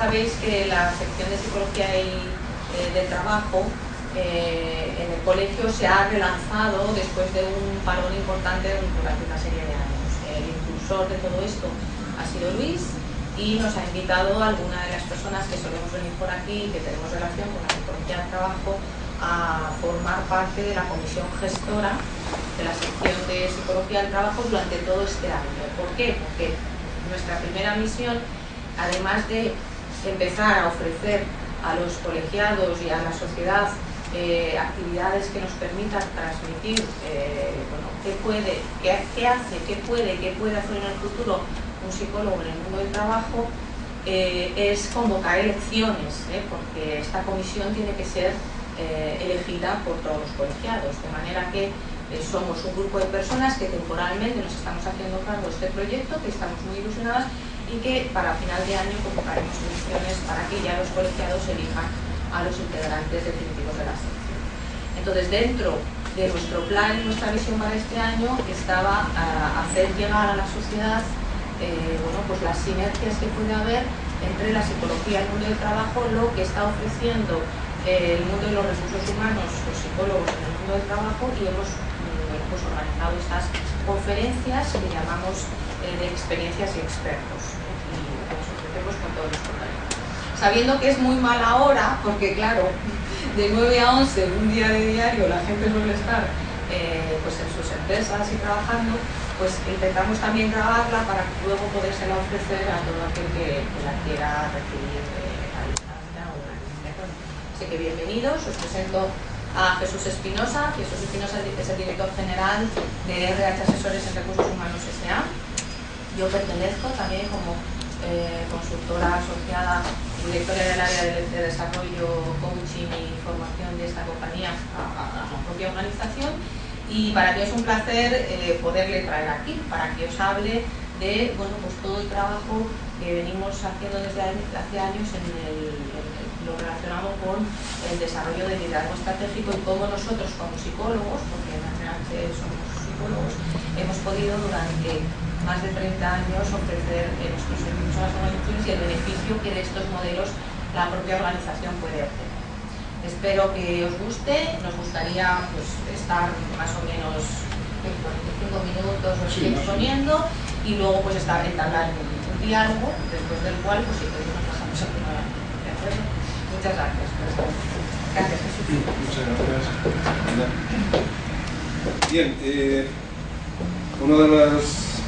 Sabéis que la sección de Psicología y del Trabajo en el colegio se ha relanzado después de un parón importante durante una serie de años. El impulsor de todo esto ha sido Luis y nos ha invitado a alguna de las personas que solemos venir por aquí y que tenemos relación con la Psicología del Trabajo a formar parte de la comisión gestora de la sección de Psicología del Trabajo durante todo este año. ¿Por qué? Porque nuestra primera misión, además de empezar a ofrecer a los colegiados y a la sociedad actividades que nos permitan transmitir qué puede, qué hace, qué puede hacer en el futuro un psicólogo en el mundo del trabajo, es convocar elecciones, porque esta comisión tiene que ser elegida por todos los colegiados, de manera que somos un grupo de personas que temporalmente nos estamos haciendo cargo de este proyecto, que estamos muy ilusionadas y que para final de año convocaremos elecciones para que ya los colegiados elijan a los integrantes definitivos de la sección. Entonces, dentro de nuestro plan y nuestra visión para este año estaba hacer llegar a la sociedad pues las sinergias que puede haber entre la psicología y el mundo del trabajo, lo que está ofreciendo el mundo de los recursos humanos, los psicólogos en el mundo del trabajo, y hemos pues organizado estas conferencias que llamamos de experiencias y expertos, y las ofrecemos con todos los colegios. Sabiendo que es muy mala hora, porque claro, de 9 a 11, un día de diario, la gente suele estar pues en sus empresas y trabajando, pues intentamos también grabarla para luego podérsela ofrecer a todo aquel que la quiera recibir a distancia o de acuerdo. Así que bienvenidos, os presento a Jesús Espinosa. Jesús Espinosa es el director general de RH Asesores en Recursos Humanos S.A. Yo pertenezco también como consultora asociada, directora del área de desarrollo, coaching y formación de esta compañía a la propia organización, y para mí es un placer poderle traer aquí, para que os hable de pues todo el trabajo que venimos haciendo desde hace años lo relacionado con el desarrollo del liderazgo estratégico y cómo nosotros como psicólogos, porque en RH somos psicólogos, hemos podido durante más de 30 años ofrecer nuestros servicios a las organizaciones y el beneficio que de estos modelos la propia organización puede obtener. Espero que os guste. Nos gustaría pues estar más o menos 45 minutos exponiendo y luego pues entablar un diálogo, después del cual pues si queréis nos pasamos a primera. ¿De acuerdo? Muchas gracias. Gracias, Jesús. Muchas gracias. Bien, una de las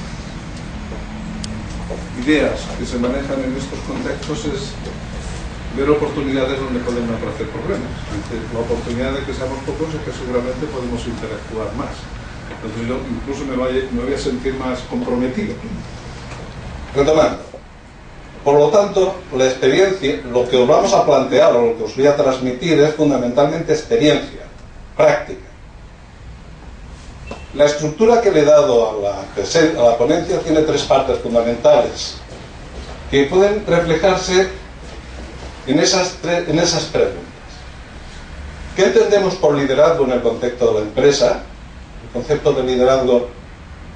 ideas que se manejan en estos contextos es ver oportunidades donde pueden aparecer problemas. La oportunidad de que seamos pocos es que seguramente podemos interactuar más. Entonces yo incluso me voy a sentir más comprometido. Retomando. Por lo tanto, la experiencia, lo que os vamos a plantear o lo que os voy a transmitir es fundamentalmente experiencia, práctica. La estructura que le he dado a la ponencia tiene 3 partes fundamentales que pueden reflejarse en esas preguntas. ¿Qué entendemos por liderazgo en el contexto de la empresa? El concepto de liderazgo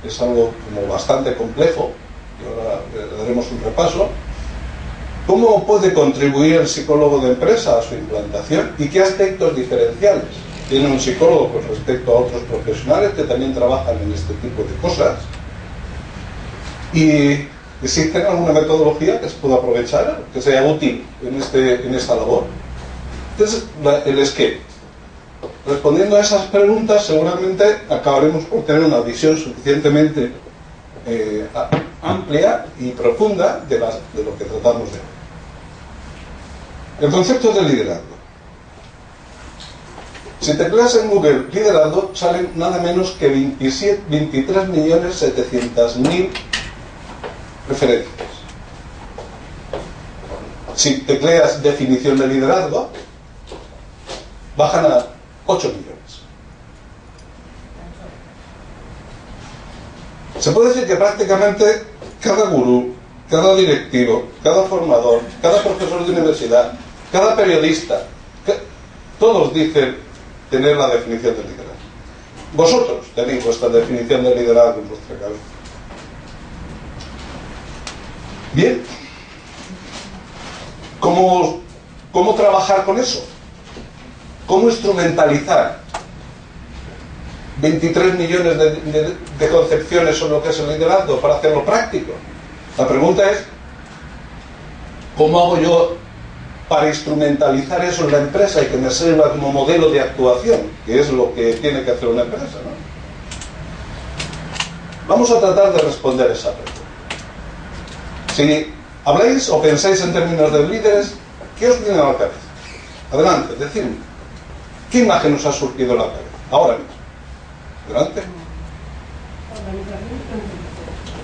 es algo como bastante complejo y ahora le daremos un repaso. ¿Cómo puede contribuir el psicólogo de empresa a su implantación y qué aspectos diferenciales tiene un psicólogo con respecto a otros profesionales que también trabajan en este tipo de cosas? Y ¿existe alguna metodología que se pueda aprovechar, que sea útil en esta labor? Entonces, el esquema. Respondiendo a esas preguntas, seguramente acabaremos por tener una visión suficientemente amplia y profunda de lo que tratamos de hoy. El concepto de liderazgo. Si tecleas en Google liderazgo, salen nada menos que 23.700.000 referencias. Si tecleas definición de liderazgo, bajan a 8 millones. Se puede decir que prácticamente cada gurú, cada directivo, cada formador, cada profesor de universidad, cada periodista, todos dicen tener la definición de liderazgo. Vosotros tenéis vuestra definición de liderazgo en vuestra cabeza. Bien. ¿Cómo trabajar con eso? ¿Cómo instrumentalizar 23 millones de concepciones sobre lo que es el liderazgo para hacerlo práctico? La pregunta es, ¿cómo hago yo para instrumentalizar eso en la empresa y que me sirva como modelo de actuación? Que es lo que tiene que hacer una empresa, ¿no? Vamos a tratar de responder esa pregunta. Si habláis o pensáis en términos de líderes, ¿qué os viene a la cabeza? Adelante, decidme. ¿Qué imagen os ha surgido a la cabeza? Ahora mismo. Adelante.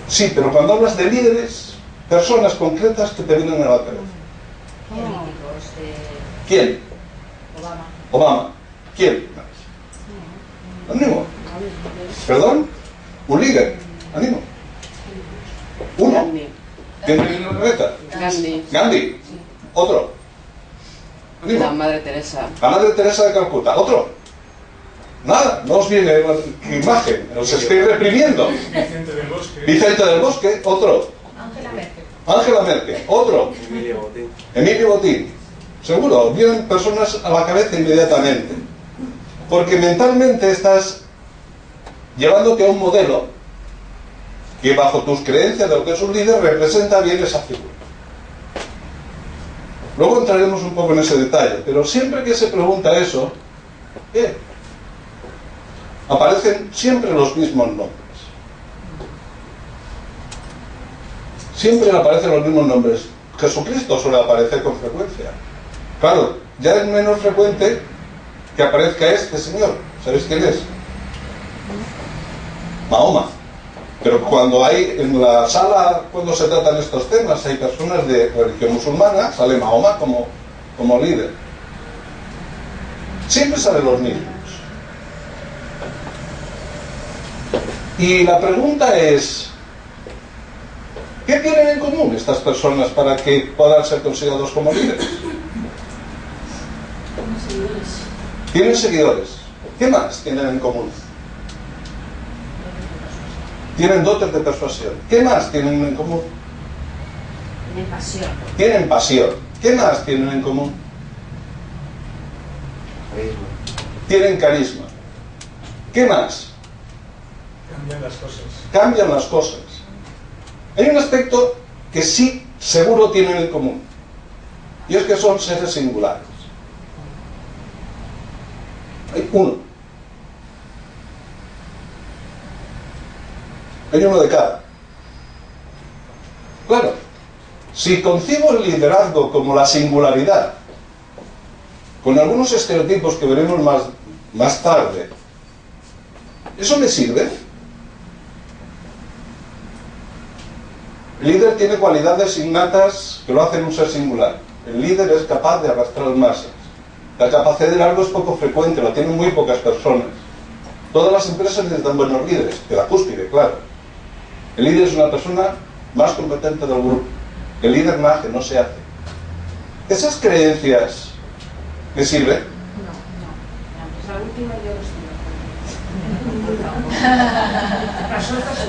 Sí, pero cuando hablas de líderes, personas concretas que te vienen a la cabeza. ¿Quién? Obama. ¿Quién? Ánimo. ¿Perdón? Un líder. Ánimo. Uno. ¿Quién viene en la cabeza? Gandhi. Gandhi. Otro. Ánimo. La Madre Teresa. La Madre Teresa de Calcuta. ¿Otro? Nada, no os viene imagen. Os estoy reprimiendo. Vicente del Bosque. Vicente del Bosque. Otro. Angela Merkel. Angela Merkel. Otro. Emilio Botín. Emilio Botín. Seguro, vienen personas a la cabeza inmediatamente. Porque mentalmente estás llevándote a un modelo que bajo tus creencias de lo que es un líder representa bien esa figura. Luego entraremos un poco en ese detalle, pero siempre que se pregunta eso, aparecen siempre los mismos nombres. Siempre aparecen los mismos nombres. Jesucristo suele aparecer con frecuencia. Claro, ya es menos frecuente que aparezca este señor. ¿Sabéis quién es? Mahoma. Pero cuando hay en la sala, cuando se tratan estos temas, hay personas de religión musulmana, sale Mahoma como líder. Siempre salen los mismos. Y la pregunta es, ¿qué tienen en común estas personas para que puedan ser considerados como líderes? Tienen seguidores. ¿Qué más tienen en común? Tienen dotes de persuasión. ¿Qué más tienen en común? Tienen pasión. Tienen pasión. ¿Qué más tienen en común? Tienen carisma. ¿Qué más? Cambian las cosas. Cambian las cosas. Hay un aspecto que sí, seguro tienen en común. Y es que son seres singulares. Hay uno. Hay uno de cada. Claro, si concibo el liderazgo como la singularidad, con algunos estereotipos que veremos más tarde, ¿eso me sirve? El líder tiene cualidades innatas que lo hacen un ser singular. El líder es capaz de arrastrar masas. La capacidad de liderazgo es poco frecuente, la tienen muy pocas personas. Todas las empresas necesitan buenos líderes, de la cúspide, claro. El líder es una persona más competente del grupo. El líder nace, no se hace. ¿Esas creencias me sirven? La última yo lo estoy.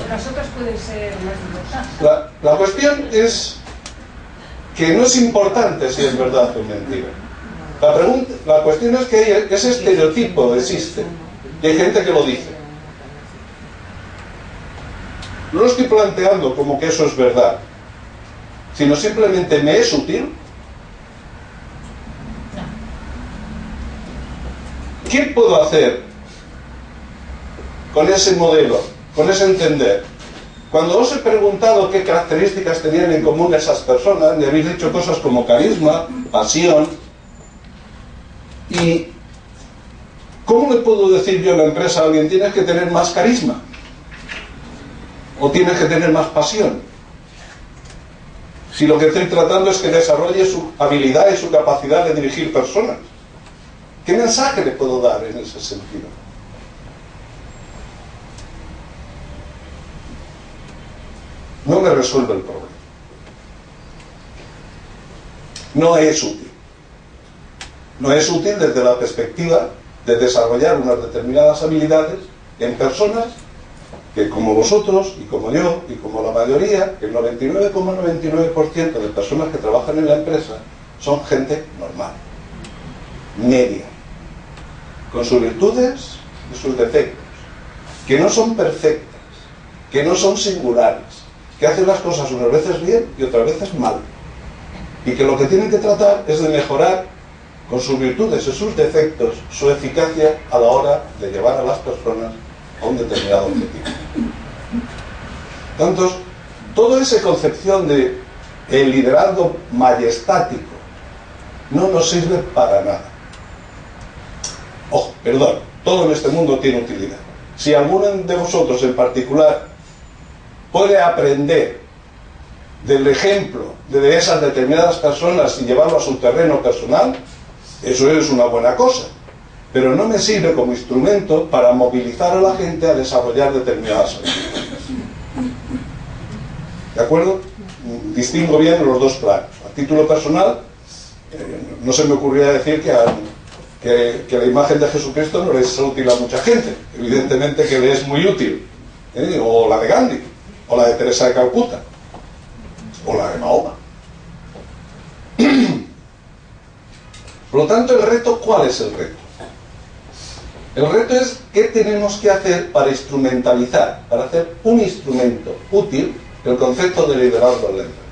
Las otras pueden ser más diversas. La cuestión es que no es importante si es verdad o mentira. La cuestión es que ese estereotipo existe y hay gente que lo dice. No lo estoy planteando como que eso es verdad, sino simplemente me es útil. ¿Qué puedo hacer con ese modelo, con ese entender? Cuando os he preguntado qué características tenían en común esas personas, me habéis dicho cosas como carisma, pasión. ¿Y cómo le puedo decir yo a la empresa a alguien, tienes que tener más carisma? ¿O tienes que tener más pasión? Si lo que estoy tratando es que desarrolle su habilidad y su capacidad de dirigir personas. ¿Qué mensaje le puedo dar en ese sentido? No me resuelve el problema. No es útil. No es útil desde la perspectiva de desarrollar unas determinadas habilidades en personas que, como vosotros y como yo y como la mayoría, el 99,99% de personas que trabajan en la empresa son gente normal, media, con sus virtudes y sus defectos, que no son perfectas, que no son singulares, que hacen las cosas unas veces bien y otras veces mal, y que lo que tienen que tratar es de mejorar con sus virtudes y sus defectos su eficacia a la hora de llevar a las personas a un determinado objetivo. Entonces, toda esa concepción de el liderazgo majestático no nos sirve para nada. Ojo, perdón, todo en este mundo tiene utilidad. Si alguno de vosotros en particular puede aprender del ejemplo de esas determinadas personas y llevarlo a su terreno personal, eso es una buena cosa, pero no me sirve como instrumento para movilizar a la gente a desarrollar determinadas actividades. ¿De acuerdo? Distingo bien los dos planos. A título personal, no se me ocurría decir que la imagen de Jesucristo no le es útil a mucha gente. Evidentemente que le es muy útil. O la de Gandhi, o la de Teresa de Calcuta, o la de Mahoma. Por lo tanto, el reto, ¿cuál es el reto? El reto es qué tenemos que hacer para instrumentalizar, para hacer un instrumento útil el concepto de liderazgo en la empresa.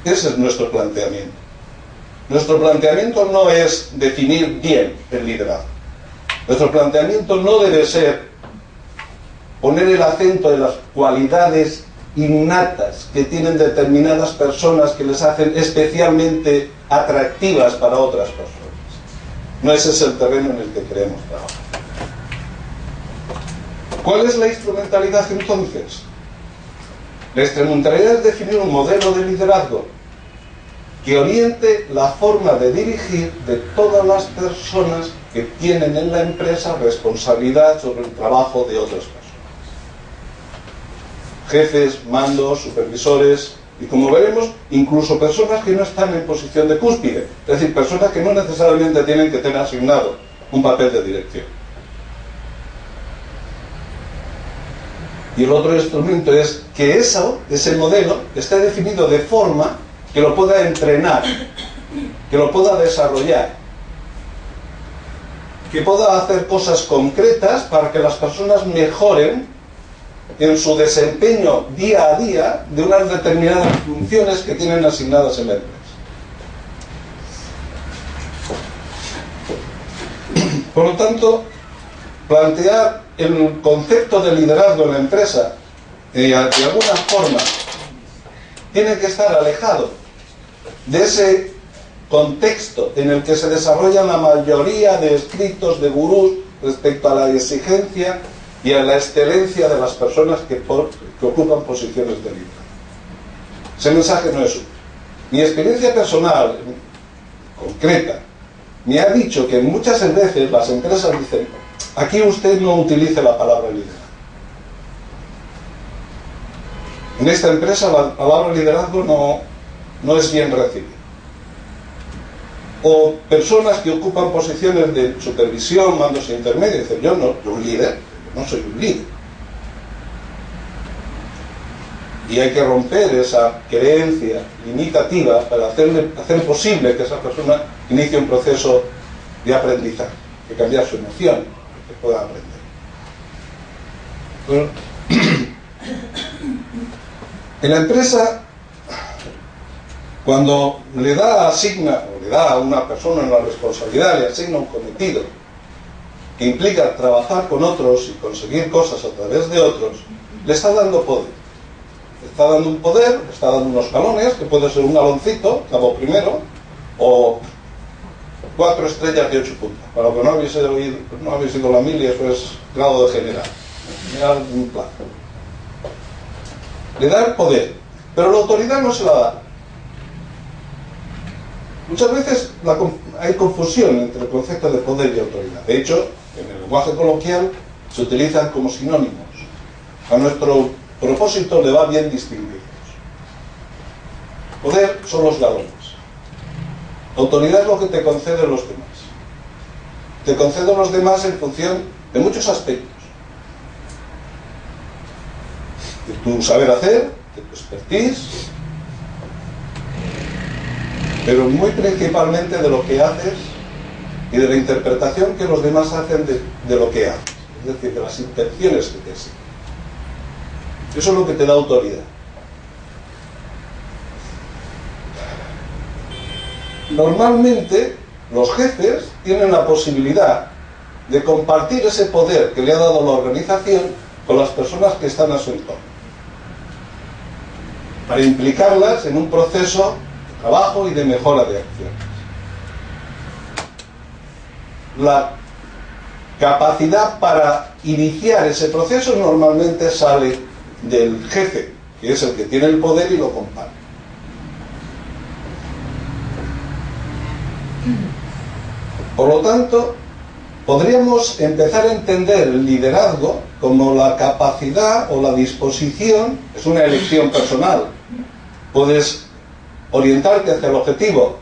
Ese es nuestro planteamiento. Nuestro planteamiento no es definir bien el liderazgo. Nuestro planteamiento no debe ser poner el acento en las cualidades innatas que tienen determinadas personas que les hacen especialmente atractivas para otras personas. No ese es el terreno en el que queremos trabajar. ¿Cuál es la instrumentalidad entonces? La instrumentalidad es definir un modelo de liderazgo que oriente la forma de dirigir de todas las personas que tienen en la empresa responsabilidad sobre el trabajo de otras personas. Jefes, mandos, supervisores y, como veremos, incluso personas que no están en posición de cúspide, es decir, personas que no necesariamente tienen que tener asignado un papel de dirección. Y el otro instrumento es que ese modelo esté definido de forma que lo pueda entrenar, que lo pueda desarrollar, que pueda hacer cosas concretas para que las personas mejoren en su desempeño día a día de unas determinadas funciones que tienen asignadas en la empresa. Por lo tanto, plantear el concepto de liderazgo en la empresa de alguna forma tiene que estar alejado de ese contexto en el que se desarrollan la mayoría de escritos de gurús respecto a la exigencia y a la excelencia de las personas que ocupan posiciones de liderazgo. Ese mensaje no es útil. Mi experiencia personal, concreta, me ha dicho que muchas veces las empresas dicen: aquí usted no utilice la palabra liderazgo. En esta empresa la palabra liderazgo no es bien recibida. O personas que ocupan posiciones de supervisión, mandos intermedios, dicen: yo un líder, no soy un líder. Y hay que romper esa creencia limitativa para hacer posible que esa persona inicie un proceso de aprendizaje, de cambiar su emoción, que pueda aprender. Bueno, en la empresa, cuando le da a una persona una responsabilidad, le asigna un cometido que implica trabajar con otros y conseguir cosas a través de otros, le está dando poder. Le está dando un poder, le está dando unos galones, que puede ser un galoncito, cabo primero, o 4 estrellas de 8 puntos. Para lo que no habéis ido a la mili, eso es grado de general. Mirad un plan. Le da el poder, pero la autoridad no se la da. Muchas veces hay confusión entre el concepto de poder y autoridad. De hecho, en el lenguaje coloquial se utilizan como sinónimos. A nuestro propósito le va bien distinguirlos. Poder son los galones. Autoridad es lo que te conceden los demás. Te conceden los demás en función de muchos aspectos. De tu saber hacer, de tu expertise, pero muy principalmente de lo que haces y de la interpretación que los demás hacen de lo que haces, es decir, de las intenciones que te siguen. Eso es lo que te da autoridad. Normalmente, los jefes tienen la posibilidad de compartir ese poder que le ha dado la organización con las personas que están a su entorno, para implicarlas en un proceso de trabajo y de mejora de acciones. La capacidad para iniciar ese proceso normalmente sale del jefe, que es el que tiene el poder y lo comparte. Por lo tanto, podríamos empezar a entender el liderazgo como la capacidad o la disposición, es una elección personal. Puedes orientarte hacia el objetivo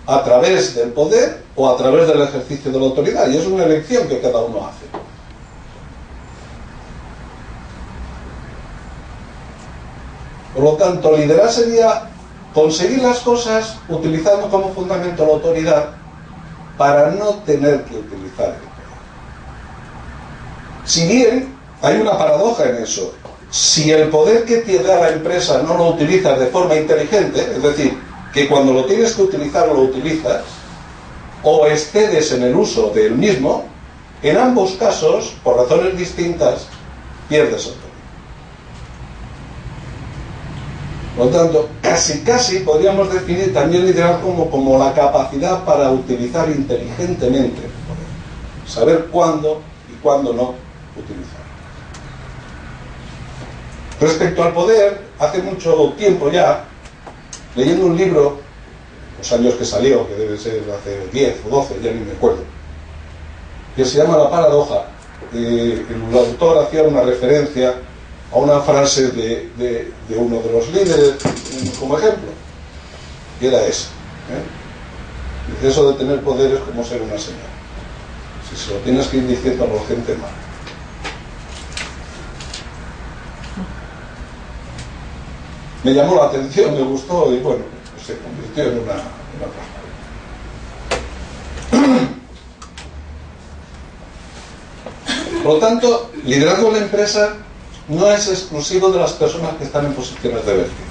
a través del poder o a través del ejercicio de la autoridad, y es una elección que cada uno hace. Por lo tanto, liderar sería conseguir las cosas utilizando como fundamento la autoridad para no tener que utilizar el poder. Si bien hay una paradoja en eso, si el poder que te da la empresa no lo utilizas de forma inteligente, es decir, que cuando lo tienes que utilizar lo utilizas, o excedes en el uso del mismo, en ambos casos, por razones distintas, pierdes autoridad. Por lo tanto, casi podríamos definir también liderazgo como la capacidad para utilizar inteligentemente el poder, saber cuándo y cuándo no utilizarlo. Respecto al poder, hace mucho tiempo ya, leyendo un libro, los años que salió, que debe ser hace 10 o 12, ya ni me acuerdo, que se llama La paradoja, el autor hacía una referencia a una frase de uno de los líderes como ejemplo, y era esa, ¿eh? Eso de tener poder es como ser una señal. Si se lo tienes que ir diciendo a la gente mal. Me llamó la atención, me gustó y bueno, se convirtió en una frase. Por lo tanto, liderazgo en la empresa no es exclusivo de las personas que están en posiciones de vértigo.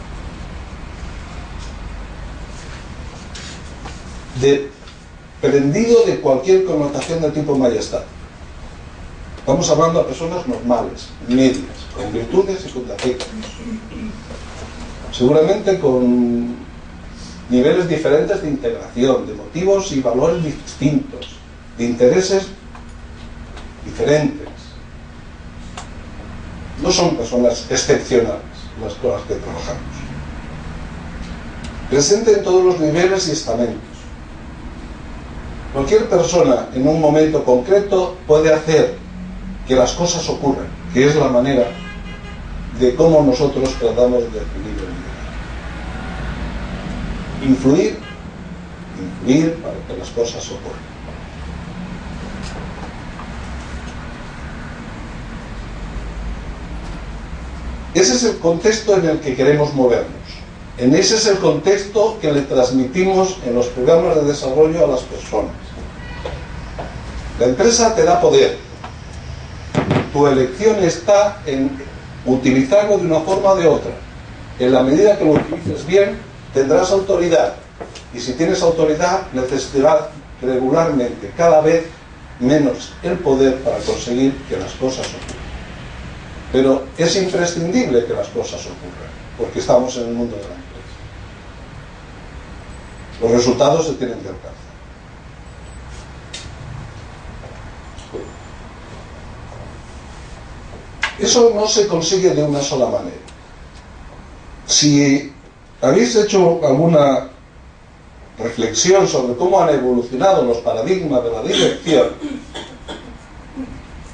Desprendido de cualquier connotación de tipo majestad. Estamos hablando a personas normales, medias, con virtudes y con defectos. Seguramente con niveles diferentes de integración, de motivos y valores distintos, de intereses diferentes. No son personas excepcionales las con las que trabajamos. Presente en todos los niveles y estamentos. Cualquier persona en un momento concreto puede hacer que las cosas ocurran, que es la manera de cómo nosotros tratamos de definir el liderazgo. Influir para que las cosas ocurran. Ese es el contexto en el que queremos movernos. Ese es el contexto que le transmitimos en los programas de desarrollo a las personas. La empresa te da poder. Tu elección está en utilizarlo de una forma o de otra. En la medida que lo utilices bien, tendrás autoridad. Y si tienes autoridad, necesitarás regularmente, cada vez menos el poder para conseguir que las cosas ocurran. Pero es imprescindible que las cosas ocurran, porque estamos en el mundo de la empresa. Los resultados se tienen que alcanzar. Eso no se consigue de una sola manera. Si habéis hecho alguna reflexión sobre cómo han evolucionado los paradigmas de la dirección,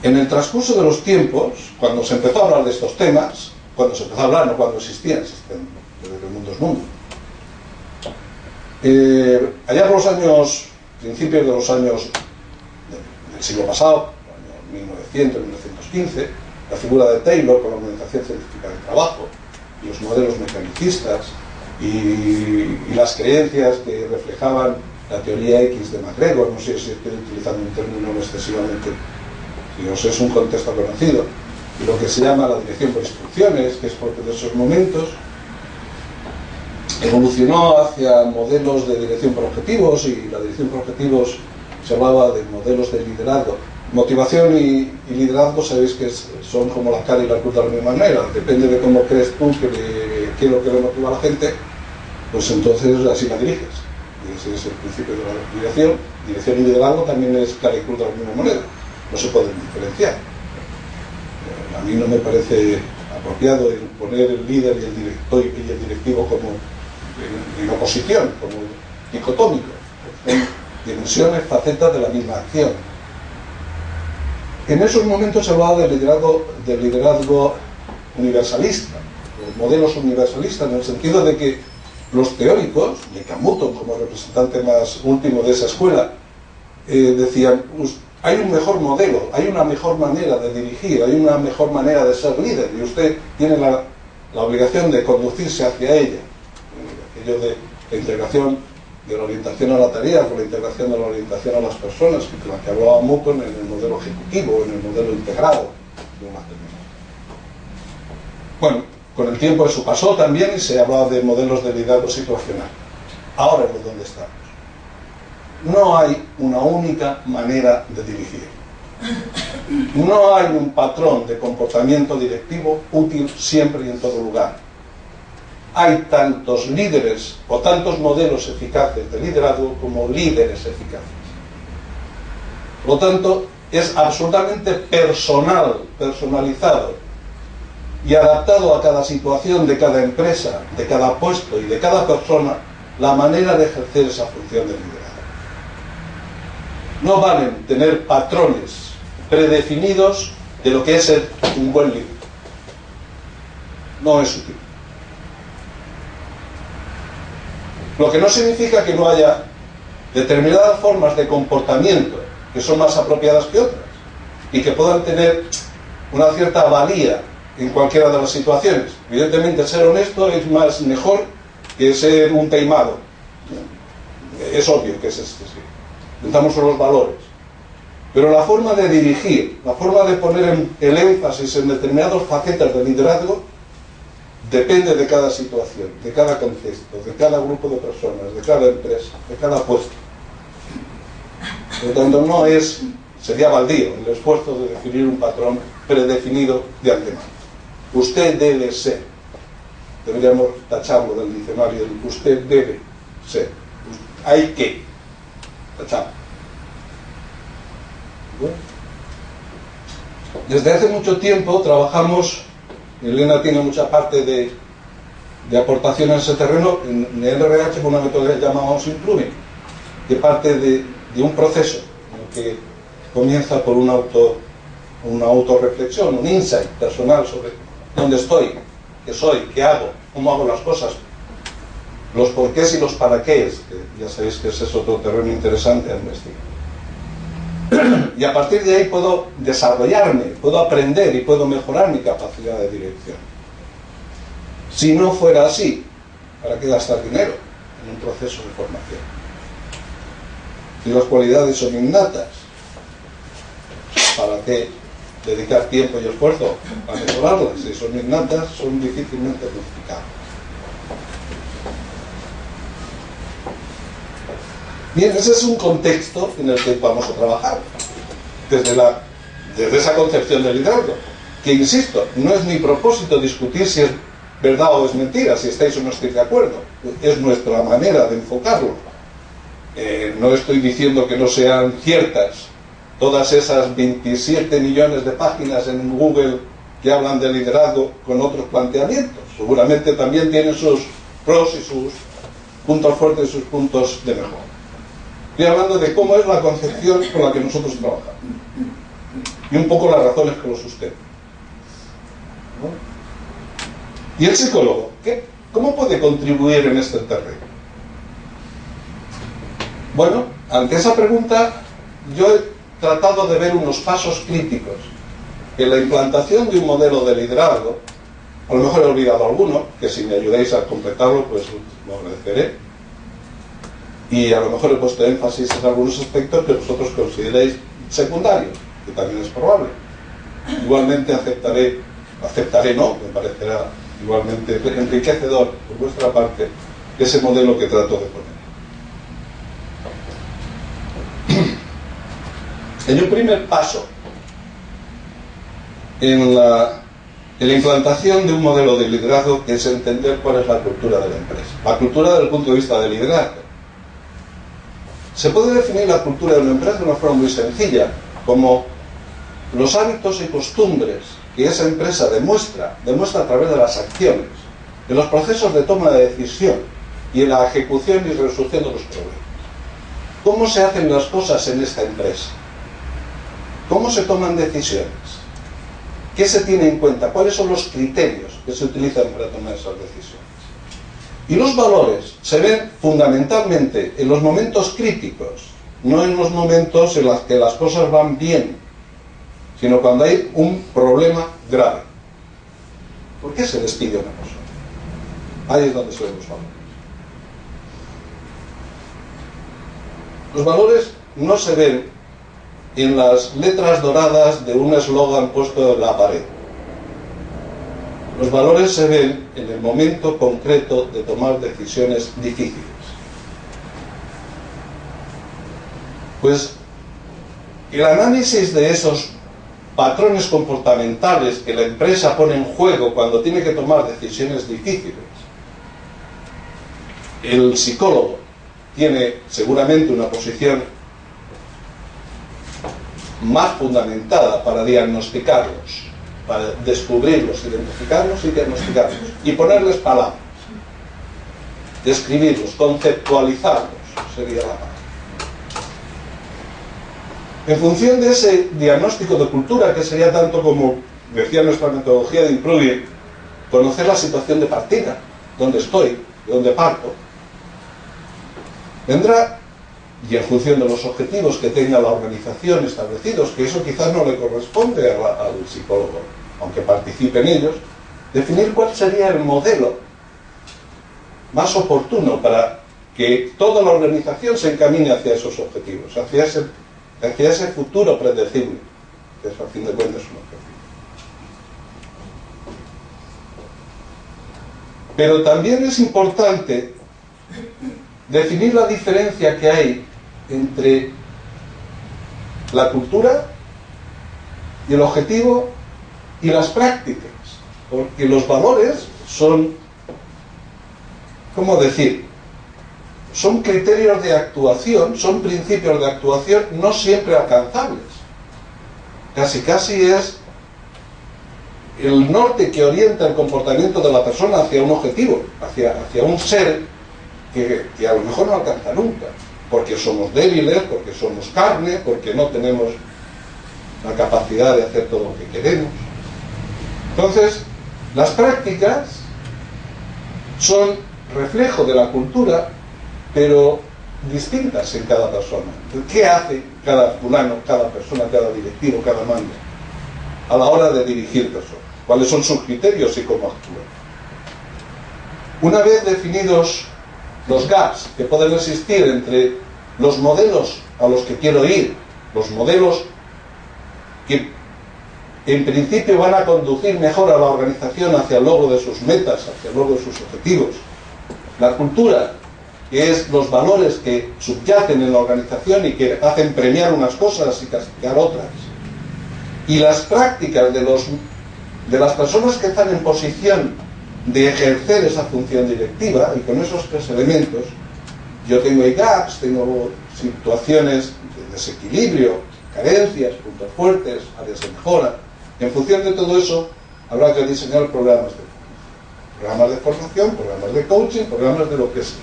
en el transcurso de los tiempos, cuando se empezó a hablar de estos temas, cuando se empezó a hablar, no cuando existían, desde que el mundo es mundo, allá por los años, principios de los años del siglo pasado, años 1900, 1915, la figura de Taylor con la organización científica del trabajo y los modelos mecanicistas y las creencias que reflejaban la teoría X de MacGregor, no sé si estoy utilizando un término excesivamente, si es un contexto conocido, y lo que se llama la dirección por instrucciones, que es porque de esos momentos evolucionó hacia modelos de dirección por objetivos, y la dirección por objetivos se hablaba de modelos de liderazgo. Motivación y liderazgo sabéis que son como la cara y la cruz de la misma manera, depende de cómo crees tú qué es lo que le motiva a la gente, pues entonces así la diriges. Y ese es el principio de la dirección. Dirección y liderazgo también es cara y cruz de la misma manera, no se pueden diferenciar. A mí no me parece apropiado el poner el líder y el director y el directivo como en oposición, como dicotómico. Son dimensiones, facetas de la misma acción. En esos momentos se hablaba del liderazgo universalista, los modelos universalistas, en el sentido de que los teóricos, Nakamoto como representante más último de esa escuela, decían, hay un mejor modelo, hay una mejor manera de dirigir, hay una mejor manera de ser líder, y usted tiene la obligación de conducirse hacia ella. Aquello de la integración de la orientación a la tarea con la integración de la orientación a las personas, que la que hablaba Mutton en el modelo ejecutivo, en el modelo integrado. Bueno, con el tiempo eso pasó también y se hablaba de modelos de liderazgo situacional. Ahora es donde estamos. No hay una única manera de dirigir. No hay un patrón de comportamiento directivo útil siempre y en todo lugar. Hay tantos líderes o tantos modelos eficaces de liderazgo como líderes eficaces. Por lo tanto, es absolutamente personalizado y adaptado a cada situación de cada empresa, de cada puesto y de cada persona la manera de ejercer esa función de liderazgo. No valen tener patrones predefinidos de lo que es ser un buen líder. No es útil. Lo que no significa que no haya determinadas formas de comportamiento que son más apropiadas que otras y que puedan tener una cierta valía en cualquiera de las situaciones. Evidentemente, ser honesto es mejor que ser un taimado. Es obvio que es este, sí. Intentamos son los valores. Pero la forma de dirigir, la forma de poner el énfasis en determinadas facetas del liderazgo depende de cada situación, de cada contexto, de cada grupo de personas, de cada empresa, de cada puesto. Por lo tanto, sería baldío el esfuerzo de definir un patrón predefinido de antemano. Usted debe ser. Deberíamos tacharlo del diccionario. Usted debe ser. Hay que tacharlo. Bueno. Desde hace mucho tiempo trabajamos. Elena tiene mucha parte de aportación en ese terreno. En el RH con una metodología que llamamos Improving, que parte de un proceso en el que comienza por una autorreflexión, un insight personal sobre dónde estoy, qué soy, qué hago, cómo hago las cosas, los porqués y los para qué, que ya sabéis que ese es otro terreno interesante a investigar. Y a partir de ahí puedo desarrollarme, puedo aprender y puedo mejorar mi capacidad de dirección. Si no fuera así, ¿para qué gastar dinero en un proceso de formación? Si las cualidades son innatas, ¿para qué dedicar tiempo y esfuerzo a mejorarlas? Si son innatas, son difícilmente modificables. Bien, ese es un contexto en el que vamos a trabajar, desde esa concepción del liderazgo, que insisto, no es mi propósito discutir si es verdad o es mentira, si estáis o no estáis de acuerdo, es nuestra manera de enfocarlo. No estoy diciendo que no sean ciertas todas esas 27 millones de páginas en Google que hablan de liderazgo con otros planteamientos. Seguramente también tienen sus pros y sus puntos fuertes y sus puntos de mejora. Estoy hablando de cómo es la concepción con la que nosotros trabajamos y un poco las razones que lo sustentan. ¿No? ¿Y el psicólogo? ¿Cómo puede contribuir en este terreno? Bueno, ante esa pregunta yo he tratado de ver unos pasos críticos en la implantación de un modelo de liderazgo A lo mejor he olvidado alguno, que si me ayudáis a completarlo, pues lo agradeceré. Y a lo mejor he puesto énfasis en algunos aspectos que vosotros consideréis secundarios, que también es probable. Igualmente aceptaré no, me parecerá igualmente enriquecedor por vuestra parte ese modelo que trato de poner. En un primer paso en la implantación de un modelo de liderazgo, que es entender cuál es la cultura de la empresa. La cultura desde el punto de vista del liderazgo. Se puede definir la cultura de una empresa de una forma muy sencilla, como los hábitos y costumbres que esa empresa demuestra a través de las acciones, en los procesos de toma de decisión y en la ejecución y resolución de los problemas. ¿Cómo se hacen las cosas en esta empresa? ¿Cómo se toman decisiones? ¿Qué se tiene en cuenta? ¿Cuáles son los criterios que se utilizan para tomar esas decisiones? Y los valores se ven fundamentalmente en los momentos críticos, no en los momentos en los que las cosas van bien, sino cuando hay un problema grave. ¿Por qué se despide a una persona? Ahí es donde se ven los valores. Los valores no se ven en las letras doradas de un eslogan puesto en la pared. Los valores se ven en el momento concreto de tomar decisiones difíciles. Pues el análisis de esos patrones comportamentales que la empresa pone en juego cuando tiene que tomar decisiones difíciles, el psicólogo tiene seguramente una posición más fundamentada para diagnosticarlos, para descubrirlos, identificarlos y diagnosticarlos, y ponerles palabras, describirlos, conceptualizarlos, sería la palabra. En función de ese diagnóstico de cultura, que sería tanto como decía nuestra metodología de Improving, conocer la situación de partida, dónde estoy, de dónde parto, vendrá, y en función de los objetivos que tenga la organización establecidos, que eso quizás no le corresponde al psicólogo, aunque participe en ellos, definir cuál sería el modelo más oportuno para que toda la organización se encamine hacia esos objetivos, hacia ese futuro predecible, que es a fin de cuentas un objetivo. Pero también es importante definir la diferencia que hay entre la cultura y el objetivo y las prácticas, porque los valores son, ¿cómo decir?, son criterios de actuación, son principios de actuación no siempre alcanzables. Casi es el norte que orienta el comportamiento de la persona hacia un objetivo, hacia un ser que a lo mejor no alcanza nunca, porque somos débiles, porque somos carne, porque no tenemos la capacidad de hacer todo lo que queremos. Entonces, las prácticas son reflejo de la cultura, pero distintas en cada persona. ¿Qué hace cada fulano, cada persona, cada directivo, cada mando a la hora de dirigir personas? ¿Cuáles son sus criterios y cómo actúan? Una vez definidos los gaps que pueden existir entre los modelos a los que quiero ir, los modelos que en principio van a conducir mejor a la organización hacia el logro de sus metas, hacia el logro de sus objetivos, la cultura, que es los valores que subyacen en la organización y que hacen premiar unas cosas y castigar otras, y las prácticas de las personas que están en posición de ejercer esa función directiva, y con esos tres elementos yo tengo ahí gaps, tengo situaciones de desequilibrio, carencias, puntos fuertes, áreas de mejora. En función de todo eso habrá que diseñar programas de formación, programas de coaching, programas de lo que sea.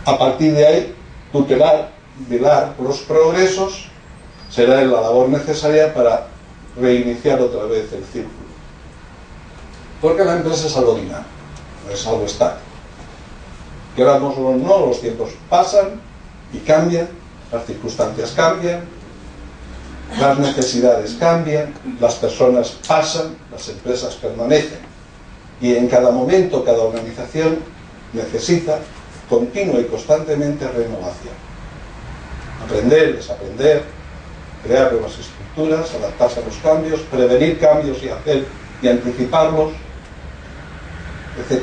A partir de ahí, tutelar, velar los progresos será la labor necesaria para reiniciar otra vez el círculo. Porque la empresa es algo dinámico, no es algo estático. Queramos o no, los tiempos pasan y cambian, las circunstancias cambian, las necesidades cambian, las personas pasan, las empresas permanecen. Y en cada momento, cada organización necesita continua y constantemente renovación. Aprender, desaprender, crear nuevas estructuras, adaptarse a los cambios, prevenir cambios y anticiparlos, etc.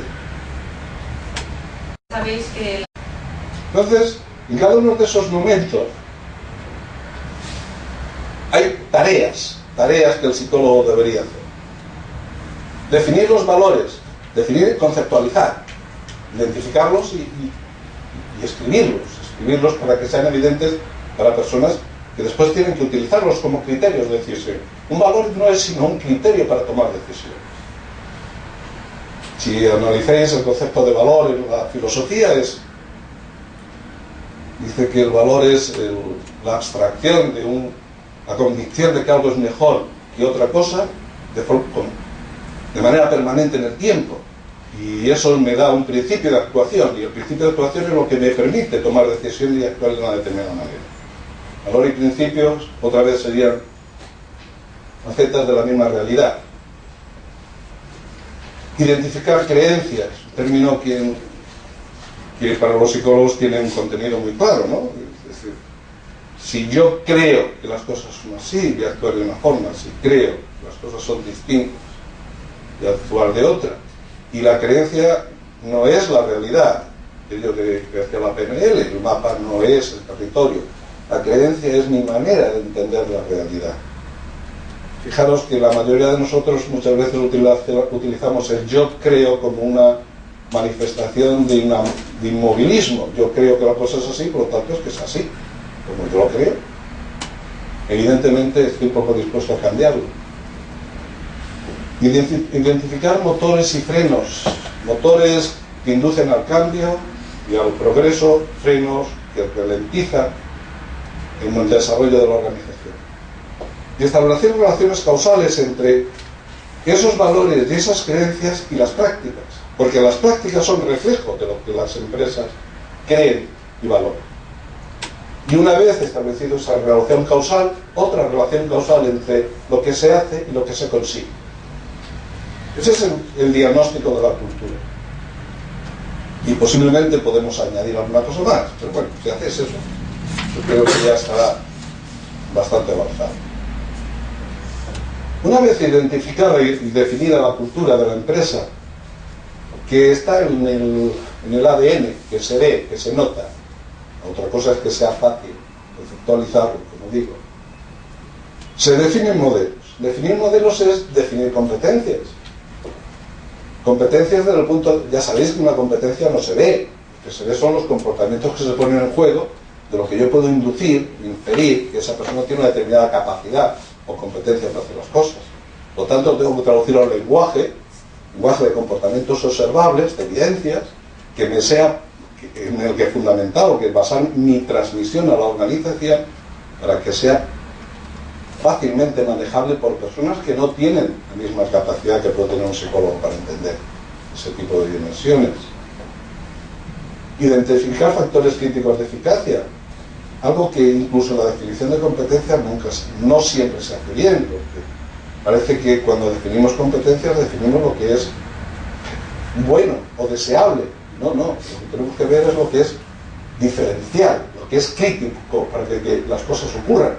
Sabéis que... Entonces, en cada uno de esos momentos hay tareas que el psicólogo debería hacer. Definir los valores, definir, conceptualizar, identificarlos y escribirlos para que sean evidentes para personas que después tienen que utilizarlos como criterios de decisión. Un valor no es sino un criterio para tomar decisiones. Si analizáis el concepto de valor en la filosofía, dice que el valor es la abstracción de la convicción de que algo es mejor que otra cosa de manera permanente en el tiempo. Y eso me da un principio de actuación, y el principio de actuación es lo que me permite tomar decisiones y actuar de una determinada manera. Valor y principios, otra vez, serían facetas de la misma realidad. Identificar creencias, un término que para los psicólogos tiene un contenido muy claro, ¿no? Es decir, si yo creo que las cosas son así, voy a actuar de una forma; si creo que las cosas son distintas, voy a actuar de otra. Y la creencia no es la realidad. Ello que hacía la PNL, el mapa no es el territorio. La creencia es mi manera de entender la realidad. Fijaros que la mayoría de nosotros muchas veces utilizamos el yo creo como una manifestación de inmovilismo. Yo creo que la cosa es así, por lo tanto es que es así, como yo lo creo. Evidentemente estoy poco dispuesto a cambiarlo. Identificar motores y frenos, motores que inducen al cambio y al progreso, frenos que ralentizan en el desarrollo de la organización. Y establecer relaciones causales entre esos valores y esas creencias y las prácticas, porque las prácticas son reflejo de lo que las empresas creen y valoran. Y una vez establecido esa relación causal, otra relación causal entre lo que se hace y lo que se consigue. Ese es el diagnóstico de la cultura. Y posiblemente podemos añadir alguna cosa más, pero bueno, si haces eso, yo creo que ya estará bastante avanzado. Una vez identificada y definida la cultura de la empresa, que está en el ADN, que se ve, que se nota, otra cosa es que sea fácil conceptualizarlo, como digo, se definen modelos. Definir modelos es definir competencias. Competencias desde el punto... Ya sabéis que una competencia no se ve. Lo que se ve son los comportamientos que se ponen en juego, de lo que yo puedo inducir, inferir, que esa persona tiene una determinada capacidad o competencia para hacer las cosas. Por lo tanto, tengo que traducirlo al lenguaje de comportamientos observables, de evidencias, que me sea, en el que he fundamentado, que basar mi transmisión a la organización para que sea fácilmente manejable por personas que no tienen la misma capacidad que puede tener un psicólogo para entender ese tipo de dimensiones. Identificar factores críticos de eficacia, algo que incluso en la definición de competencia no siempre se hace bien, porque parece que cuando definimos competencias definimos lo que es bueno o deseable. No, lo que tenemos que ver es lo que es diferencial, lo que es crítico para que las cosas ocurran,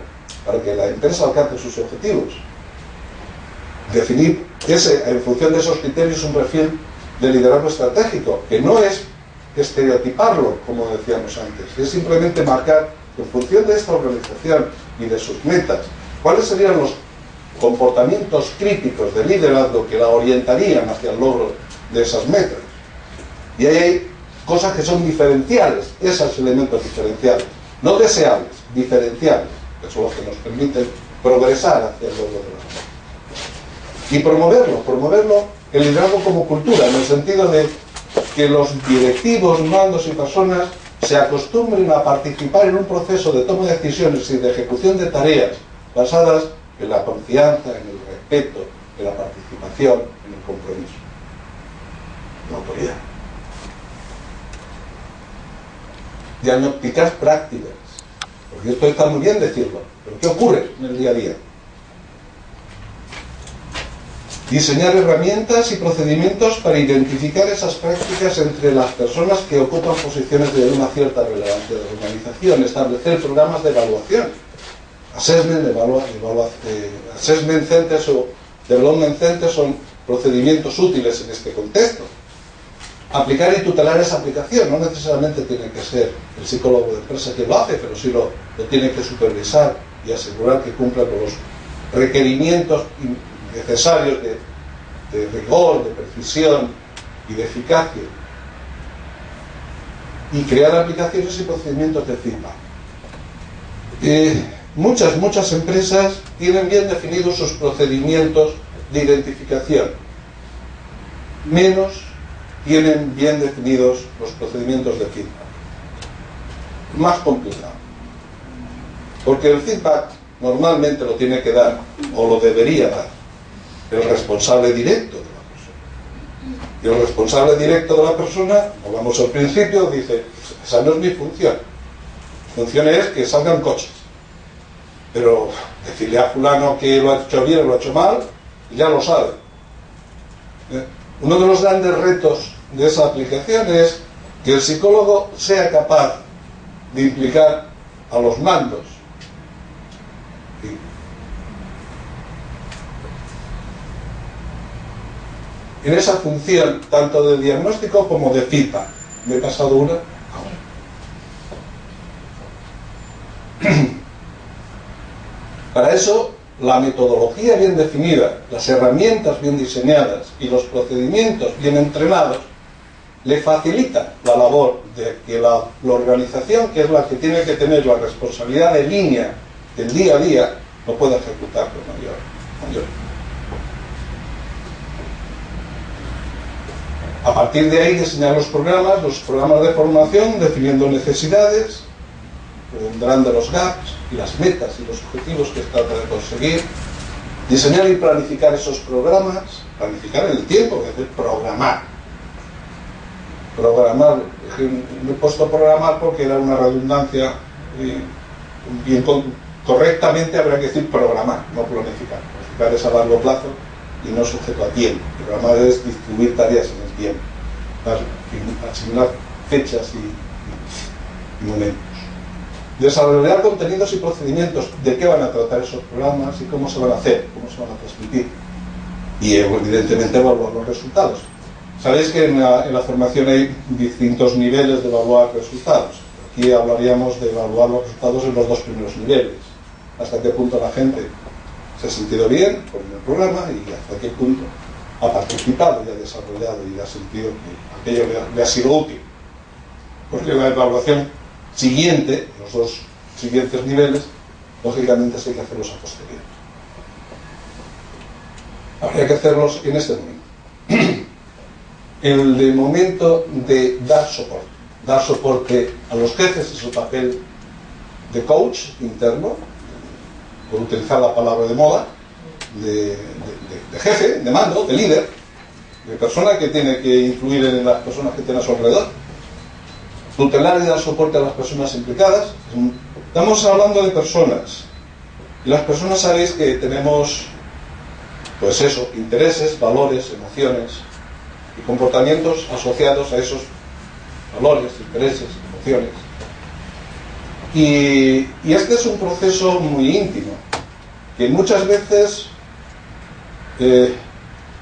para que la empresa alcance sus objetivos. Definir en función de esos criterios un perfil de liderazgo estratégico, que no es estereotiparlo, como decíamos antes, es simplemente marcar, en función de esta organización y de sus metas, cuáles serían los comportamientos críticos de liderazgo que la orientarían hacia el logro de esas metas. Y ahí hay cosas que son diferenciales, esos elementos diferenciales, no deseables, diferenciales, que son los que nos permiten progresar hacia el logro de las metas. Y promoverlo, el liderazgo como cultura, en el sentido de que los directivos, mandos y personas se acostumbren a participar en un proceso de toma de decisiones y de ejecución de tareas basadas en la confianza, en el respeto, en la participación, en el compromiso, la autoridad. Diagnósticas prácticas. Porque esto está muy bien decirlo, pero ¿qué ocurre en el día a día? Diseñar herramientas y procedimientos para identificar esas prácticas entre las personas que ocupan posiciones de una cierta relevancia de la organización, establecer programas de evaluación, assessment centers o development centers son procedimientos útiles en este contexto. Aplicar y tutelar esa aplicación, no necesariamente tiene que ser el psicólogo de empresa quien lo hace, pero sí lo tiene que supervisar y asegurar que cumpla con los requerimientos necesarios de rigor, de precisión y de eficacia, y crear aplicaciones y procedimientos de feedback. Muchas empresas tienen bien definidos sus procedimientos de identificación, menos tienen bien definidos los procedimientos de feedback. Más complicado, porque el feedback normalmente lo tiene que dar, o lo debería dar, el responsable directo de la persona. Y el responsable directo de la persona, volvamos al principio, dice: esa no es mi función. Mi función es que salgan coches. Pero decirle a fulano que lo ha hecho bien o lo ha hecho mal, ya lo sabe. Uno de los grandes retos de esa aplicación es que el psicólogo sea capaz de implicar a los mandos. En esa función, tanto de diagnóstico como de feedback. ¿Me he pasado una? Para eso, la metodología bien definida, las herramientas bien diseñadas y los procedimientos bien entrenados le facilitan la labor de que la organización, que es la que tiene que tener la responsabilidad de línea del día a día, lo pueda ejecutar con mayor. A partir de ahí, diseñar los programas de formación, definiendo necesidades, vendrán de los gaps y las metas y los objetivos que se trata de conseguir, diseñar y planificar esos programas, planificar en el tiempo, es decir, programar. Me he puesto programar porque era una redundancia, bien correctamente habría que decir programar, no planificar. Planificar es a largo plazo y no sujeto a tiempo. Programar es distribuir tareas en el tiempo, asignar fechas y momentos. Desarrollar contenidos y procedimientos de qué van a tratar esos programas y cómo se van a hacer, cómo se van a transmitir. Y evidentemente evaluar los resultados. Sabéis que en la formación hay distintos niveles de evaluar resultados. Aquí hablaríamos de evaluar los resultados en los dos primeros niveles. Hasta qué punto la gente se ha sentido bien con el programa y hasta qué punto ha participado y ha desarrollado y ha sentido que aquello le ha sido útil. Porque la evaluación siguiente, los dos siguientes niveles, lógicamente hay que hacerlos a posteriori. Habría que hacerlos en este momento. El de momento de dar soporte a los jefes, es el papel de coach interno, por utilizar la palabra de moda, de jefe, de mando, de líder, de persona que tiene que influir en las personas que tiene a su alrededor. Tutelar y dar soporte a las personas implicadas. Estamos hablando de personas, y las personas sabéis que tenemos, pues eso, intereses, valores, emociones y comportamientos asociados a esos valores, intereses, emociones. Y este es un proceso muy íntimo, que muchas veces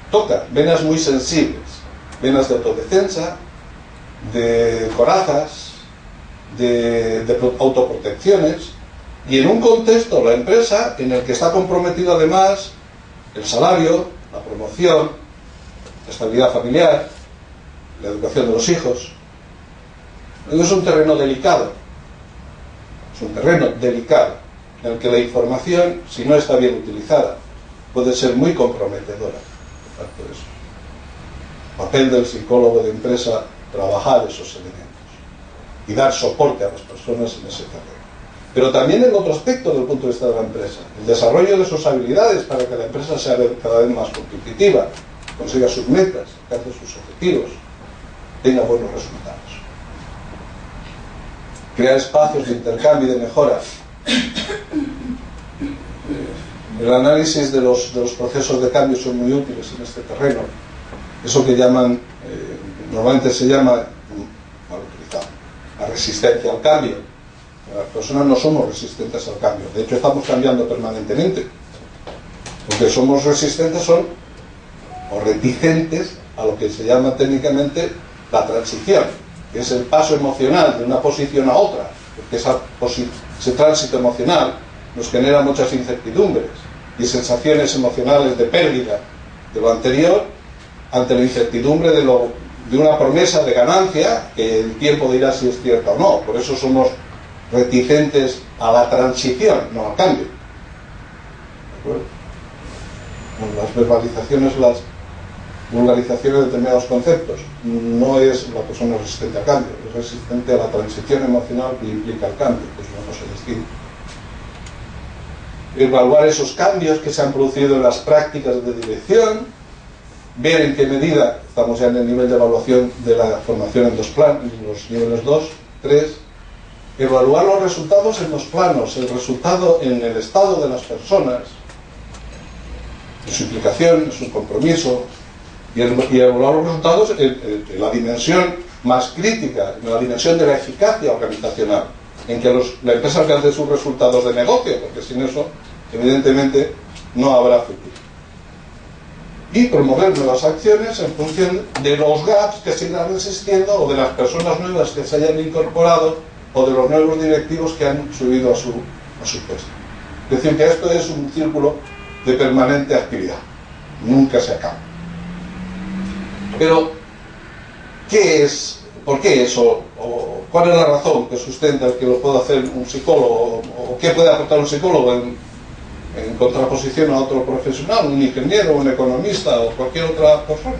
toca venas muy sensibles, venas de autodefensa, de corazas, de autoprotecciones, y en un contexto, la empresa, en el que está comprometido además el salario, la promoción, la estabilidad familiar, la educación de los hijos. Es un terreno delicado. Es un terreno delicado en el que la información, si no está bien utilizada, puede ser muy comprometedora. Por eso, el papel del psicólogo de empresa, trabajar esos elementos y dar soporte a las personas en ese terreno. Pero también el otro aspecto del punto de vista de la empresa, el desarrollo de sus habilidades para que la empresa sea cada vez más competitiva, consiga sus metas, alcance sus objetivos, tenga buenos resultados. crear espacios de intercambio y de mejora. El análisis de los procesos de cambio son muy útiles en este terreno. Eso que llaman, normalmente se llama, mal utilizado, la resistencia al cambio. Las personas no somos resistentes al cambio, de hecho estamos cambiando permanentemente. Lo que somos resistentes son, o reticentes, a lo que se llama técnicamente la transición, que es el paso emocional de una posición a otra, porque ese tránsito emocional nos genera muchas incertidumbres y sensaciones emocionales de pérdida de lo anterior ante la incertidumbre de una promesa de ganancia que el tiempo dirá si es cierta o no. Por eso somos reticentes a la transición, no al cambio. ¿De acuerdo? Bueno, las verbalizaciones, las vulgarizaciones de determinados conceptos, no es la persona resistente al cambio, es resistente a la transición emocional que implica el cambio, que es una cosa distinta. Evaluar esos cambios que se han producido en las prácticas de dirección, ver en qué medida, estamos ya en el nivel de evaluación de la formación en 2 planos, en los niveles 2, 3, evaluar los resultados en los planos, el resultado en el estado de las personas, en su implicación, en su compromiso, y evaluar los resultados en la dimensión más crítica, en la dimensión de la eficacia organizacional, en que la empresa alcance sus resultados de negocio, porque sin eso, evidentemente, no habrá futuro. Y promover nuevas acciones en función de los gaps que sigan existiendo, o de las personas nuevas que se hayan incorporado, o de los nuevos directivos que han subido a su puesto. Es decir, que esto es un círculo de permanente actividad, nunca se acaba. Pero, ¿qué es? ¿Por qué eso? ¿O cuál es la razón que sustenta el que lo pueda hacer un psicólogo? ¿O qué puede aportar un psicólogo en contraposición a otro profesional, un ingeniero, un economista o cualquier otra persona?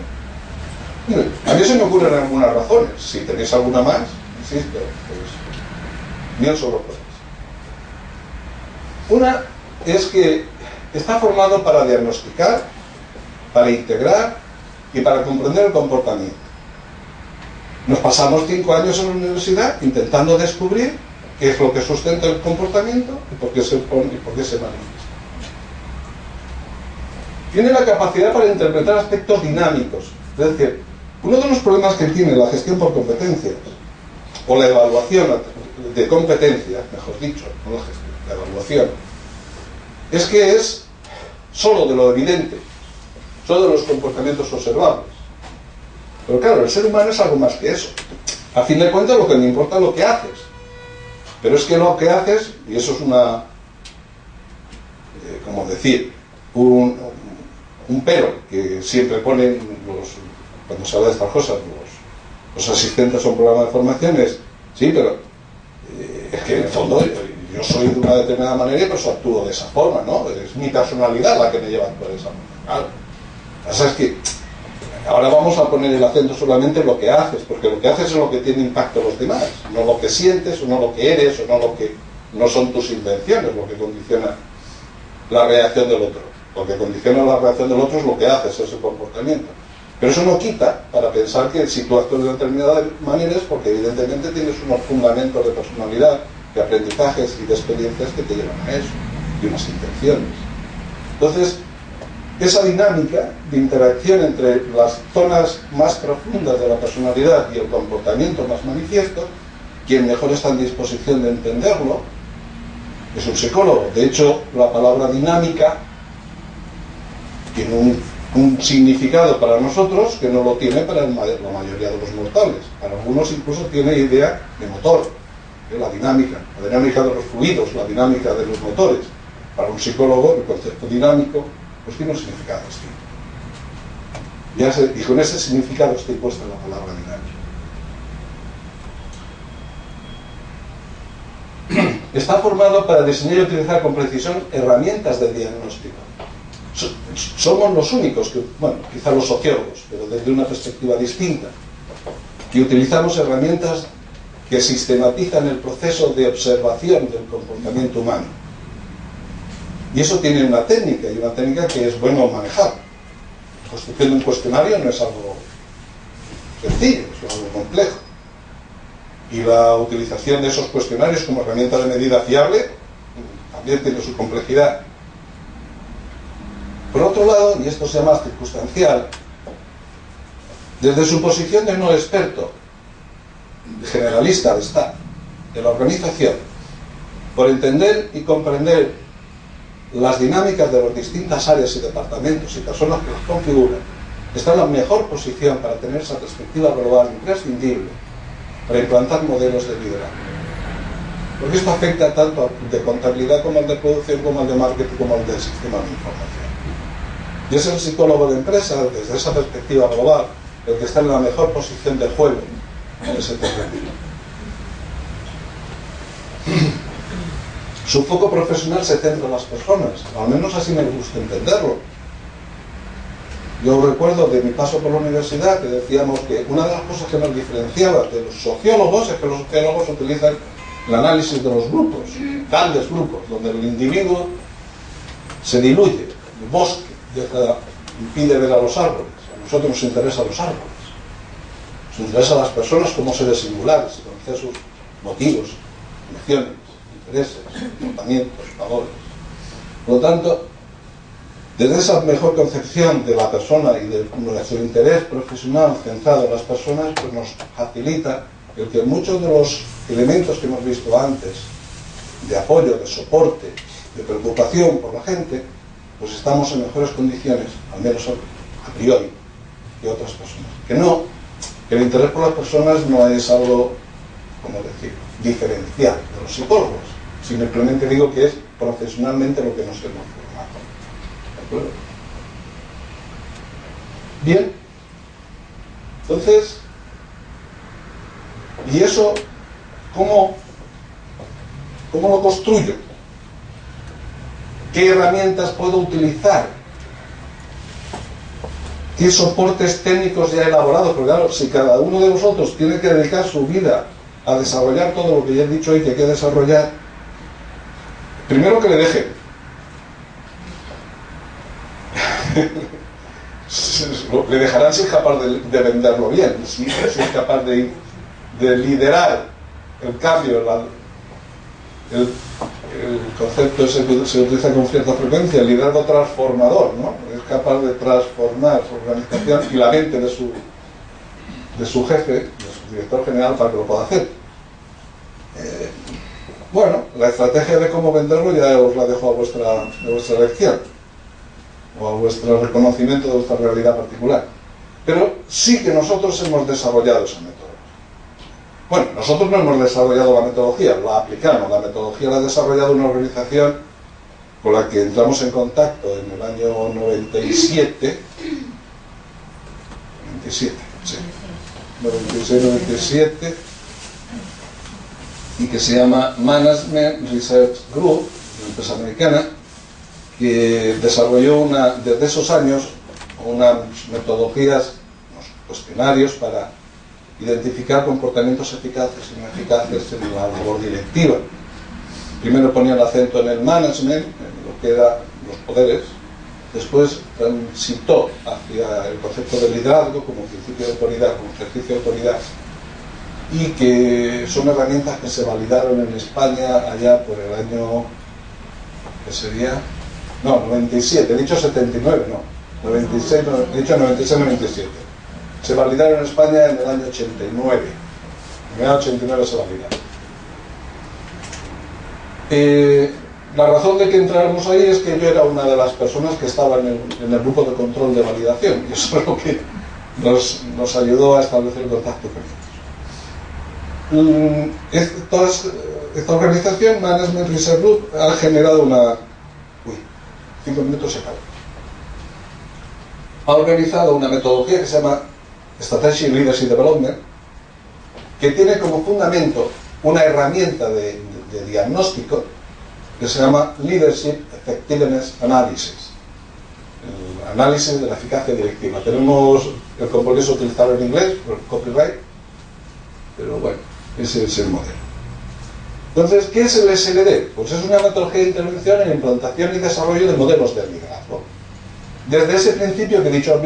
A mí se me ocurren algunas razones. Si tenéis alguna más, insisto, pues bien solo podéis. Una es que está formado para diagnosticar, para integrar y para comprender el comportamiento. Nos pasamos 5 años en la universidad intentando descubrir qué es lo que sustenta el comportamiento y por qué se pone y por qué se manifiesta. Tiene la capacidad para interpretar aspectos dinámicos. Es decir, uno de los problemas que tiene la gestión por competencias, o la evaluación de competencias, mejor dicho, no la gestión, la evaluación, es que es solo de lo evidente, solo de los comportamientos observables. Pero claro, el ser humano es algo más que eso. A fin de cuentas, lo que me importa es lo que haces. Pero es que lo que haces, y eso es una, como decir, un pero que siempre ponen cuando se habla de estas cosas, los asistentes a un programa de formación es, sí, pero es que en el fondo yo soy de una determinada manera y por eso actúo de esa forma, ¿no? Es mi personalidad la que me lleva a actuar de esa manera. Claro. O sea, es que ahora vamos a poner el acento solamente en lo que haces, porque lo que haces es lo que tiene impacto en los demás, no lo que sientes, o no lo que eres, o no lo que no son tus intenciones, lo que condiciona la reacción del otro. Lo que condiciona la reacción del otro es lo que haces, ese comportamiento. Pero eso no quita para pensar que si tú actúas de determinada manera es porque evidentemente tienes unos fundamentos de personalidad, de aprendizajes y de experiencias que te llevan a eso, y unas intenciones. Entonces, esa dinámica de interacción entre las zonas más profundas de la personalidad y el comportamiento más manifiesto, quien mejor está en disposición de entenderlo es un psicólogo. De hecho, la palabra dinámica tiene un significado para nosotros que no lo tiene para la mayoría de los mortales. Para algunos incluso tiene idea de motor, la dinámica de los fluidos, la dinámica de los motores. Para un psicólogo el concepto dinámico pues tiene un significado distinto. Y con ese significado está impuesta la palabra dinámica. Está formado para diseñar y utilizar con precisión herramientas de diagnóstico. Somos los únicos, bueno, quizá los sociólogos, pero desde una perspectiva distinta, que utilizamos herramientas que sistematizan el proceso de observación del comportamiento humano. Y eso tiene una técnica, y una técnica que es bueno manejar. La construcción de un cuestionario no es algo sencillo, es algo complejo. Y la utilización de esos cuestionarios como herramienta de medida fiable también tiene su complejidad. Por otro lado, y esto sea más circunstancial, desde su posición de no experto, generalista de Estado, de la organización, por entender y comprender las dinámicas de las distintas áreas y departamentos y personas que las configuran, está en la mejor posición para tener esa perspectiva global imprescindible para implantar modelos de liderazgo. Porque esto afecta tanto al de contabilidad como al de producción, como al de marketing, como al del sistema de información. Y es el psicólogo de empresa, desde esa perspectiva global, el que está en la mejor posición de juego en ese terreno. Su foco profesional se centra en las personas, al menos así me gusta entenderlo. Yo recuerdo de mi paso por la universidad que decíamos que una de las cosas que nos diferenciaba de los sociólogos es que los sociólogos utilizan el análisis de los grupos, grandes grupos, donde el individuo se diluye, el bosque, impide ver a los árboles. A nosotros nos interesan los árboles. Nos interesan las personas como seres singulares, conocer sus motivos, emociones, intereses, comportamientos, valores. Por lo tanto, desde esa mejor concepción de la persona y de nuestro interés profesional centrado en las personas, pues nos facilita el que muchos de los elementos que hemos visto antes, de apoyo, de soporte, de preocupación por la gente, pues estamos en mejores condiciones, al menos a priori, que otras personas. Que el interés por las personas no es algo, como decir, diferencial de los psicólogos, simplemente digo que es profesionalmente lo que nos hemos formado. ¿De acuerdo? Bien, entonces, ¿y eso cómo lo construyo? ¿Qué herramientas puedo utilizar? ¿Qué soportes técnicos ya he elaborado? Porque claro, si cada uno de vosotros tiene que dedicar su vida a desarrollar todo lo que ya he dicho hoy que hay que desarrollar, primero que le dejen. Le dejarán si es capaz de venderlo bien, si es capaz de liderar el cambio, el concepto ese que se utiliza con cierta frecuencia, el liderazgo transformador, ¿no? Es capaz de transformar su organización y la mente de su jefe, de su director general, para que lo pueda hacer. Bueno, la estrategia de cómo venderlo ya os la dejo a vuestra elección, o a vuestro reconocimiento de vuestra realidad particular. Pero sí que nosotros hemos desarrollado esa metodología. Bueno, nosotros no hemos desarrollado la metodología, la aplicamos. La metodología la ha desarrollado una organización con la que entramos en contacto en el año 97, sí, 96-97, y que se llama Management Research Group, una empresa americana, que desarrolló desde esos años unas metodologías, unos cuestionarios para identificar comportamientos eficaces y no eficaces en la labor directiva. Primero ponía el acento en el management, en lo que eran los poderes, después transitó hacia el concepto de liderazgo como principio de autoridad, como ejercicio de autoridad, y que son herramientas que se validaron en España allá por el año, que sería, no, 97, he dicho 79, no, 96, he dicho 96-97. Se validaron en España en el año 89. En el año 89 se validaron. La razón de que entráramos ahí es que yo era una de las personas que estaba en el grupo de control de validación, y eso es lo que nos ayudó a establecer contacto con ellos. Esta organización, Management Research Group, ha generado una... 5 minutos se acabó. Ha organizado una metodología que se llama Strategy Leadership Development, que tiene como fundamento una herramienta de diagnóstico que se llama Leadership Effectiveness Analysis, el análisis de la eficacia directiva. Tenemos el compromiso utilizado en inglés por el copyright, pero bueno, ese es el modelo. Entonces, ¿qué es el SLD? Pues es una metodología de intervención en implantación y desarrollo de modelos de liderazgo. Desde ese principio que he dicho al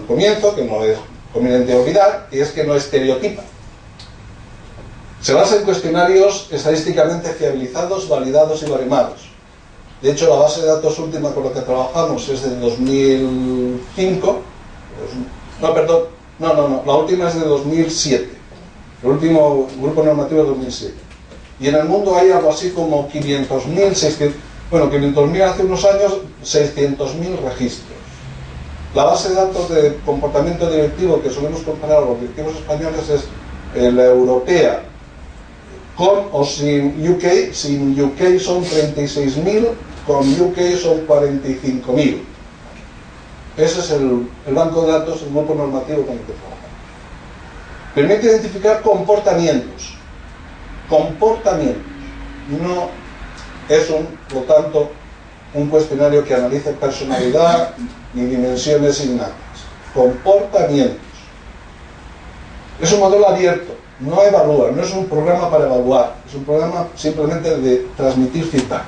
comienzo, que no es conveniente olvidar, que es que no estereotipa. Se basa en cuestionarios estadísticamente fiabilizados, validados y baremados. De hecho, la base de datos última con la que trabajamos es de 2005. La última es de 2007. El último grupo normativo es 2007. Y en el mundo hay algo así como 500.000 hace unos años, 600.000 registros. La base de datos de comportamiento directivo que solemos comparar a los directivos españoles es la europea, con o sin UK. Sin UK son 36.000, con UK son 45.000. Ese es el banco de datos, el grupo normativo con el que trabajamos. Permite identificar comportamientos. No es, por lo tanto, un cuestionario que analice personalidad ni dimensiones innatas. Comportamientos. Es un modelo abierto, no evalúa, no es un programa para evaluar, es un programa simplemente de transmitir feedback.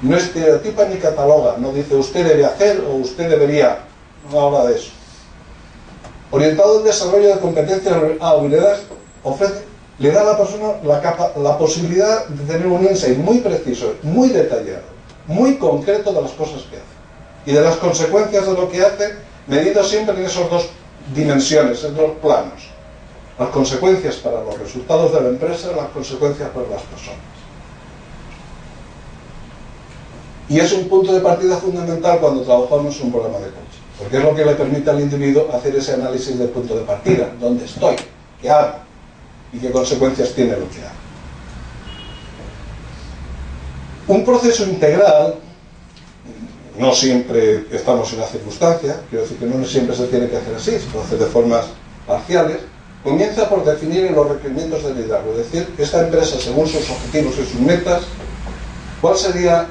No estereotipa ni cataloga, no dice usted debe hacer o usted debería, no habla de eso. Orientado al desarrollo de competencias habilidades, le da a la persona la posibilidad de tener un insight muy preciso, muy detallado, muy concreto de las cosas que hace y de las consecuencias de lo que hace, medido siempre en esas dos dimensiones, en dos planos: las consecuencias para los resultados de la empresa y las consecuencias para las personas. Y es un punto de partida fundamental cuando trabajamos en un programa de coaching, porque es lo que le permite al individuo hacer ese análisis del punto de partida: dónde estoy, qué hago y qué consecuencias tiene lo que hago. Un proceso integral, no siempre estamos en la circunstancia, quiero decir que no siempre se tiene que hacer así, se puede hacer de formas parciales. Comienza por definir los requerimientos del liderazgo, es decir, esta empresa, según sus objetivos y sus metas, ¿cuál sería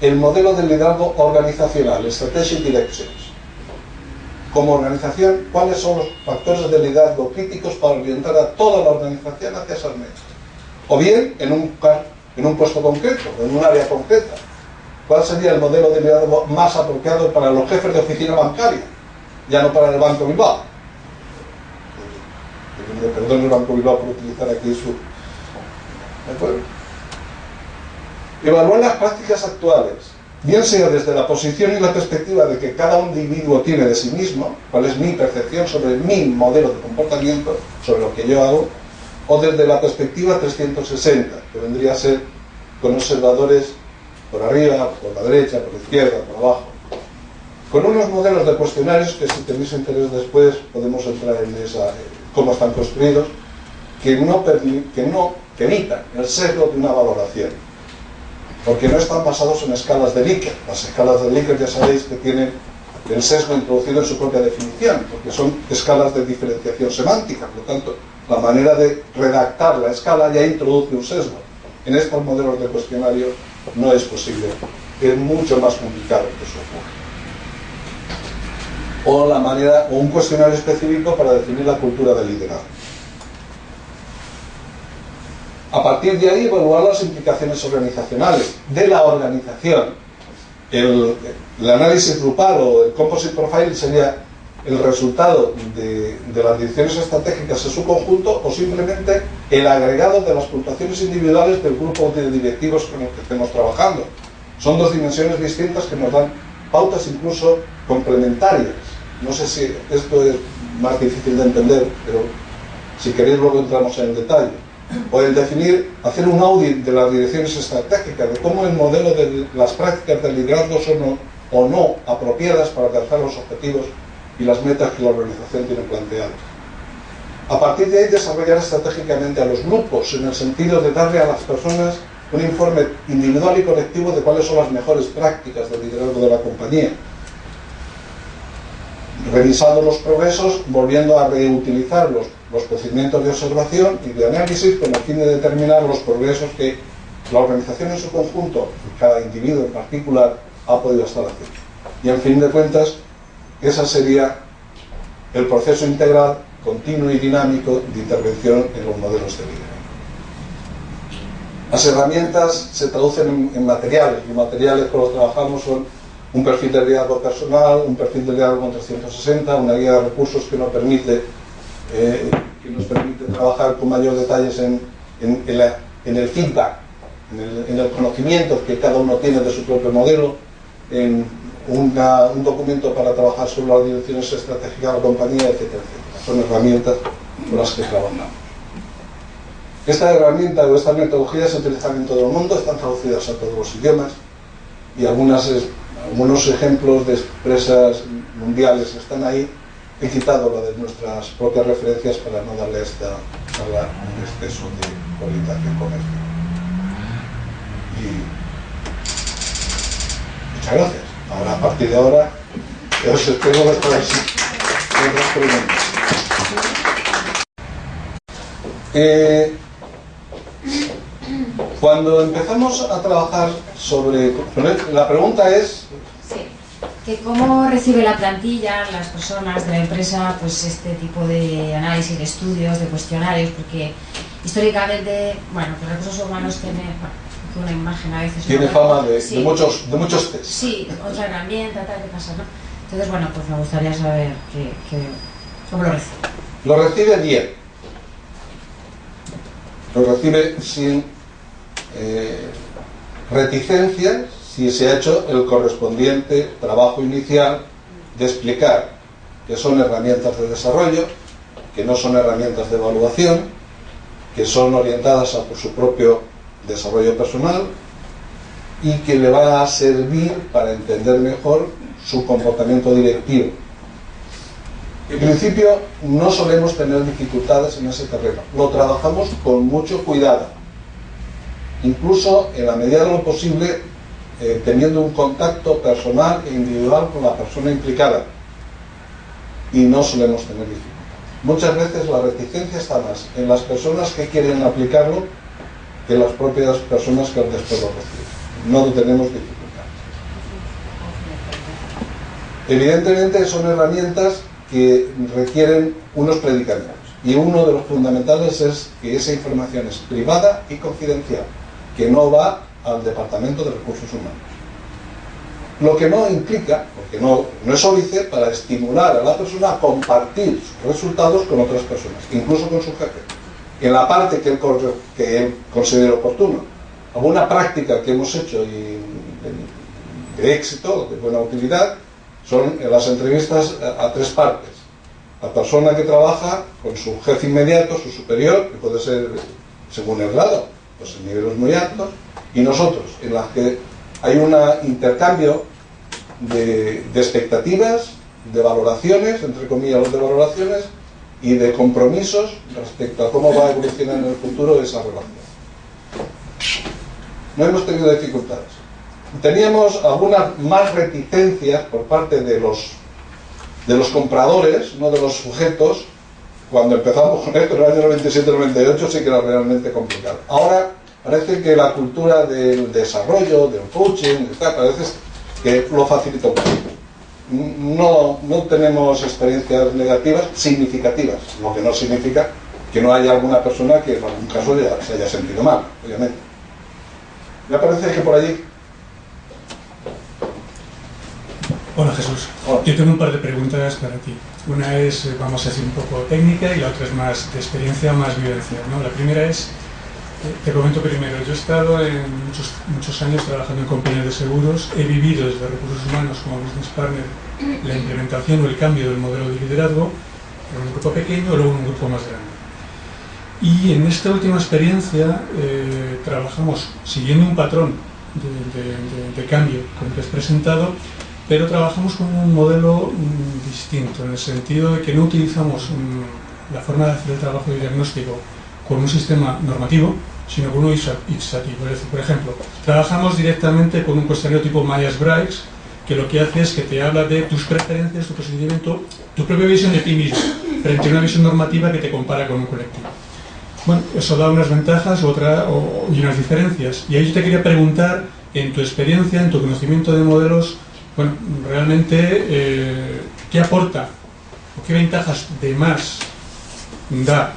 el modelo de liderazgo organizacional, Strategic Directions? Como organización, ¿cuáles son los factores de liderazgo críticos para orientar a toda la organización hacia esas metas? O bien, en un puesto concreto, en un área concreta, ¿cuál sería el modelo de liderazgo más apropiado para los jefes de oficina bancaria? Ya no para el Banco Bilbao. Perdón el Banco Bilbao por utilizar aquí su... ¿De acuerdo? Evaluar las prácticas actuales, bien sea desde la posición y la perspectiva de que cada individuo tiene de sí mismo, cuál es mi percepción sobre mi modelo de comportamiento, sobre lo que yo hago, o desde la perspectiva 360, que vendría a ser con observadores por arriba, por la derecha, por la izquierda, por abajo, con unos modelos de cuestionarios que, si tenéis interés después, podemos entrar en cómo están construidos, que evitan el sesgo de una valoración, porque no están basados en escalas de Likert. Las escalas de Likert ya sabéis que tienen el sesgo introducido en su propia definición, porque son escalas de diferenciación semántica, por lo tanto, la manera de redactar la escala ya introduce un sesgo. En estos modelos de cuestionario no es posible, es mucho más complicado que eso ocurra. O un cuestionario específico para definir la cultura del liderazgo. A partir de ahí, evaluar las implicaciones organizacionales de la organización. El análisis grupal o el composite profile sería el resultado de las direcciones estratégicas en su conjunto, o simplemente el agregado de las puntuaciones individuales del grupo de directivos con el que estemos trabajando. Son dos dimensiones distintas que nos dan pautas incluso complementarias. No sé si esto es más difícil de entender, pero si queréis luego entramos en el detalle. O el definir, hacer un audit de las direcciones estratégicas, de cómo el modelo de las prácticas del liderazgo son o no apropiadas para alcanzar los objetivos y las metas que la organización tiene planteadas. A partir de ahí, desarrollar estratégicamente a los grupos, en el sentido de darle a las personas un informe individual y colectivo de cuáles son las mejores prácticas de liderazgo de la compañía. Revisando los progresos, volviendo a reutilizar los procedimientos de observación y de análisis con el fin de determinar los progresos que la organización en su conjunto y cada individuo en particular ha podido estar haciendo. Y en fin de cuentas, ese sería el proceso integral, continuo y dinámico de intervención en los modelos de liderazgo. Las herramientas se traducen en materiales. Los materiales con los que trabajamos son un perfil de liderazgo personal, un perfil de liderazgo con 360, una guía de recursos que nos permite trabajar con mayor detalles en el feedback, en el conocimiento que cada uno tiene de su propio modelo, en un documento para trabajar sobre las direcciones estratégicas de la compañía, etcétera, etcétera. Son herramientas con las que trabajamos. Esta herramienta o estas metodologías se utilizan en todo el mundo, están traducidas a todos los idiomas y algunos ejemplos de empresas mundiales están ahí. He citado la de nuestras propias referencias para no darle esta charla un exceso de orientación comercial. Y muchas gracias. Ahora, a partir de ahora, os espero vuestras preguntas. Cuando empezamos a trabajar sobre... La pregunta es... Sí, que cómo recibe la plantilla, las personas de la empresa, pues este tipo de análisis, de estudios, de cuestionarios, porque históricamente, bueno, los recursos humanos tienen una imagen a veces... Tiene fama de, sí, de muchos test. Sí, otra herramienta, tal, ¿qué pasa, no? Entonces, bueno, pues me gustaría saber cómo lo recibe. Lo recibe bien. Lo recibe sin reticencias, si se ha hecho el correspondiente trabajo inicial de explicar que son herramientas de desarrollo, que no son herramientas de evaluación, que son orientadas a su propio desarrollo personal y que le va a servir para entender mejor su comportamiento directivo. En principio no solemos tener dificultades en ese terreno, lo trabajamos con mucho cuidado, incluso en la medida de lo posible teniendo un contacto personal e individual con la persona implicada, y no solemos tener dificultades. Muchas veces la reticencia está más en las personas que quieren aplicarlo que en las propias personas que después lo reciben. No tenemos dificultades. Evidentemente son herramientas que requieren unos predicamentos, y uno de los fundamentales es que esa información es privada y confidencial, que no va al Departamento de Recursos Humanos. Lo que no implica, porque no es óbice, para estimular a la persona a compartir sus resultados con otras personas, incluso con su jefe, en la parte que él considere oportuno. Alguna práctica que hemos hecho y de éxito, de buena utilidad, son las entrevistas a tres partes. La persona que trabaja con su jefe inmediato, su superior, que puede ser según el grado, pues en niveles muy altos, y nosotros, en las que hay un intercambio de expectativas, de valoraciones, entre comillas de valoraciones, y de compromisos respecto a cómo va a evolucionar en el futuro esa relación. No hemos tenido dificultades. Teníamos algunas más reticencias por parte de los compradores, no de los sujetos. Cuando empezamos con esto en el año 97-98 sí que era realmente complicado. Ahora parece que la cultura del desarrollo, del coaching, parece que lo facilita un poco. No tenemos experiencias negativas significativas, lo que no significa que no haya alguna persona que en algún caso se haya sentido mal, obviamente. Me parece que por allí... Hola Jesús, Hola. Yo tengo un par de preguntas para ti. Una es, vamos a decir, un poco técnica y la otra es más de experiencia, más vivencial, ¿no? La primera es, te comento primero, yo he estado en muchos años trabajando en compañías de seguros, he vivido desde recursos humanos como business partner la implementación o el cambio del modelo de liderazgo en un grupo pequeño o luego en un grupo más grande. Y en esta última experiencia trabajamos siguiendo un patrón de cambio como que has presentado, pero trabajamos con un modelo distinto, en el sentido de que no utilizamos la forma de hacer el trabajo de diagnóstico con un sistema normativo, sino con uno iterativo. Es decir, por ejemplo, trabajamos directamente con un cuestionario tipo Myers-Briggs, que lo que hace es que te habla de tus preferencias, tu posicionamiento, tu propia visión de ti mismo, frente a una visión normativa que te compara con un colectivo. Bueno, eso da unas ventajas y unas diferencias. Y ahí yo te quería preguntar, en tu experiencia, en tu conocimiento de modelos, bueno, realmente, ¿qué aporta o qué ventajas de más da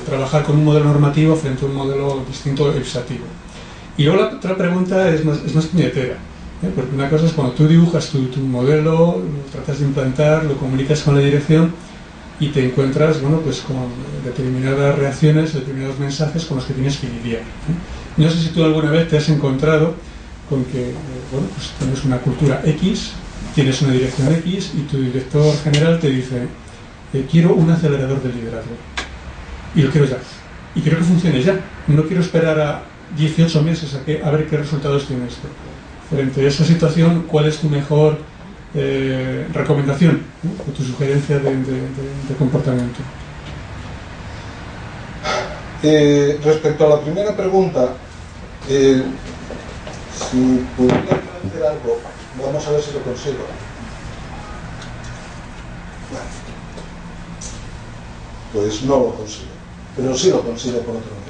trabajar con un modelo normativo frente a un modelo distinto exhaustivo? Y luego la otra pregunta es más puñetera, porque una cosa es cuando tú dibujas tu modelo, lo tratas de implantar, lo comunicas con la dirección, y te encuentras, bueno, pues con determinadas reacciones, determinados mensajes con los que tienes que lidiar. No sé si tú alguna vez te has encontrado con que, bueno, pues tienes una cultura X, tienes una dirección X y tu director general te dice quiero un acelerador de liderazgo y lo quiero ya, y quiero que funcione ya, no quiero esperar a 18 meses a ver qué resultados tiene esto. Frente a esa situación, ¿cuál es tu mejor recomendación, ¿no? O tu sugerencia de comportamiento? Respecto a la primera pregunta, si pudiera hacer algo, vamos a ver si lo consigo. Bueno, pues no lo consigo, pero sí lo consigo por otro medio.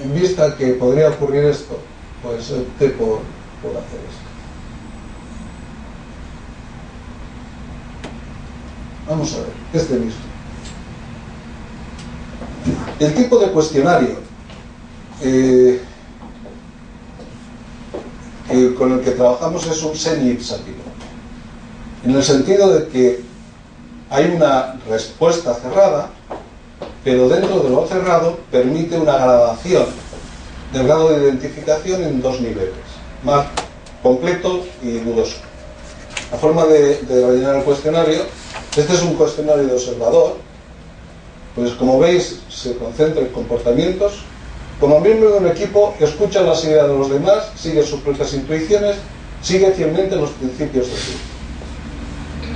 En vista que podría ocurrir esto, pues opté por hacer esto. Vamos a ver, este mismo. El tipo de cuestionario con el que trabajamos es un semi-ipsativo, en el sentido de que hay una respuesta cerrada, pero dentro de lo cerrado permite una gradación del grado de identificación en dos niveles, más completo y dudoso. La forma de rellenar el cuestionario, este es un cuestionario de observador, pues como veis se concentra en comportamientos. Como miembro de un equipo, escucha las ideas de los demás, sigue sus propias intuiciones, sigue fielmente los principios del grupo.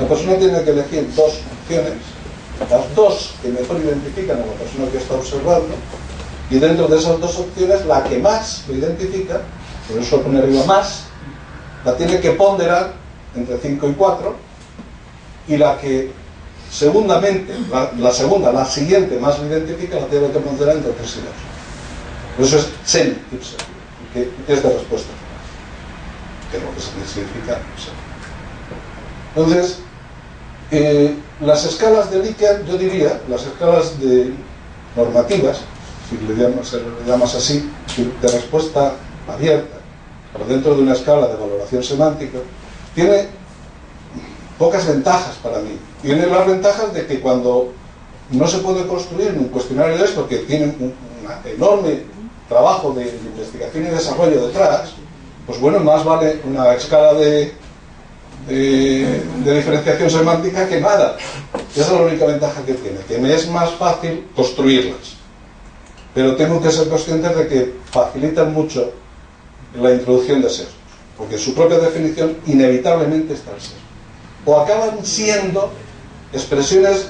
La persona tiene que elegir dos opciones, las dos que mejor identifican a la persona que está observando, y dentro de esas dos opciones la que más lo identifica, por eso pone arriba más, la tiene que ponderar entre 5 y 4, y la que segundamente, la siguiente más lo identifica, la tiene que ponderar entre 3 y 2. Por eso es semi-ipsativo, que es de respuesta, que es lo que significa. Entonces, las escalas de Likert, yo diría, las escalas normativas, si le llamas así, de respuesta abierta, pero dentro de una escala de valoración semántica, tiene pocas ventajas para mí. Tiene las ventajas de que cuando no se puede construir un cuestionario de esto, que tiene un enorme trabajo de investigación y desarrollo detrás, pues bueno, más vale una escala de diferenciación semántica que nada. Esa es la única ventaja que tiene, que me es más fácil construirlas. Pero tengo que ser conscientes de que facilitan mucho la introducción de sesgos, porque en su propia definición inevitablemente está el sesgo. O acaban siendo expresiones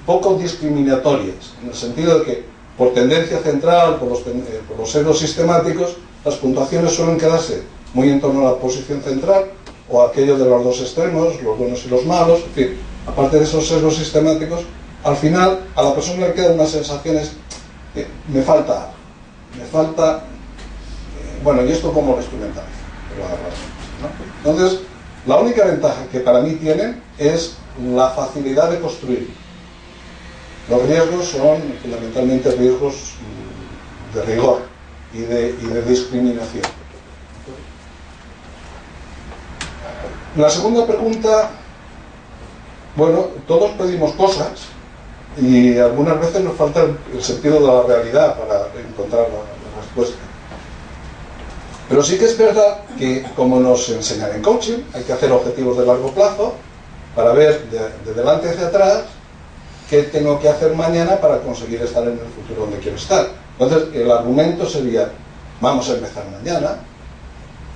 poco discriminatorias, en el sentido de que por tendencia central, por los sesgos sistemáticos, las puntuaciones suelen quedarse muy en torno a la posición central, o aquello de los dos extremos, los buenos y los malos, en fin, aparte de esos sesgos sistemáticos, al final a la persona le quedan unas sensaciones que me falta, bueno, ¿y esto cómo lo instrumentalizo? ¿No? Entonces, la única ventaja que para mí tienen es la facilidad de construir. Los riesgos son fundamentalmente riesgos de rigor y de discriminación. La segunda pregunta, bueno, todos pedimos cosas y algunas veces nos falta el sentido de la realidad para encontrar la respuesta. Pero sí que es verdad que, como nos enseñan en coaching, hay que hacer objetivos de largo plazo para ver de delante hacia atrás qué tengo que hacer mañana para conseguir estar en el futuro donde quiero estar. Entonces, el argumento sería, vamos a empezar mañana,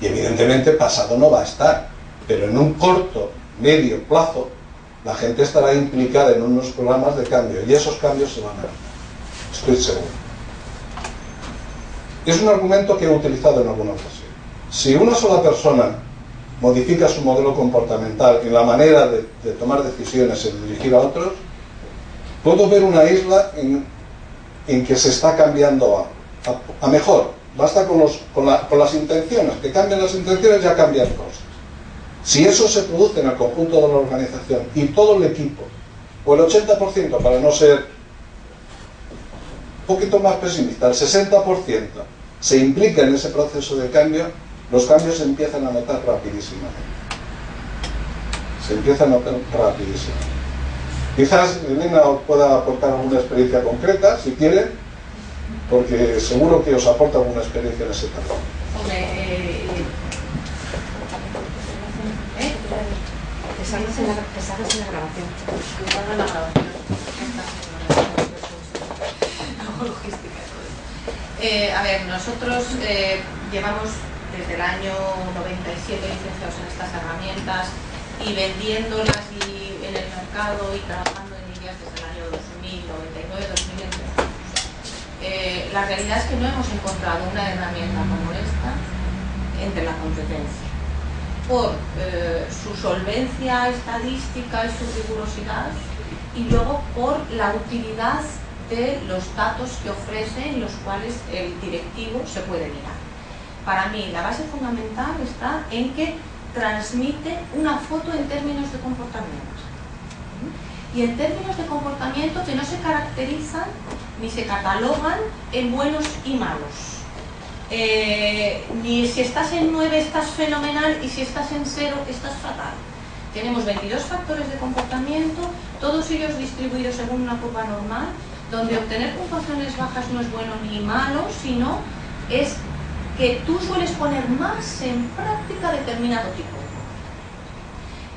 y evidentemente pasado no va a estar, pero en un corto, medio plazo, la gente estará implicada en unos programas de cambio, y esos cambios se van a dar. Estoy seguro. Es un argumento que he utilizado en alguna ocasión. Si una sola persona modifica su modelo comportamental en la manera de tomar decisiones y de dirigir a otros, puedo ver una isla en que se está cambiando a mejor. Basta con las intenciones, que cambien las intenciones, ya cambian cosas. Si eso se produce en el conjunto de la organización y todo el equipo o el 80%, para no ser un poquito más pesimista, el 60% se implica en ese proceso de cambio, los cambios se empiezan a notar rapidísimamente. Se empiezan a notar rapidísimamente. Quizás Elena os pueda aportar alguna experiencia concreta, si quieren, porque seguro que os aporta alguna experiencia en ese campo. Que salgas en la grabación. A ver, nosotros llevamos desde el año 97 licenciados en estas herramientas y vendiéndolas y en el mercado y trabajando en ellas desde el año 2000, 99, 2000. La realidad es que no hemos encontrado una herramienta como esta entre la competencia por su solvencia estadística y su rigurosidad, y luego por la utilidad de los datos que ofrece, en los cuales el directivo se puede mirar. Para mí la base fundamental está en que transmite una foto en términos de comportamiento, y en términos de comportamiento que no se caracterizan ni se catalogan en buenos y malos. Ni si estás en 9 estás fenomenal y si estás en 0 estás fatal. Tenemos 22 factores de comportamiento, todos ellos distribuidos según una curva normal, donde obtener puntuaciones bajas no es bueno ni malo, sino es que tú sueles poner más en práctica determinado tipo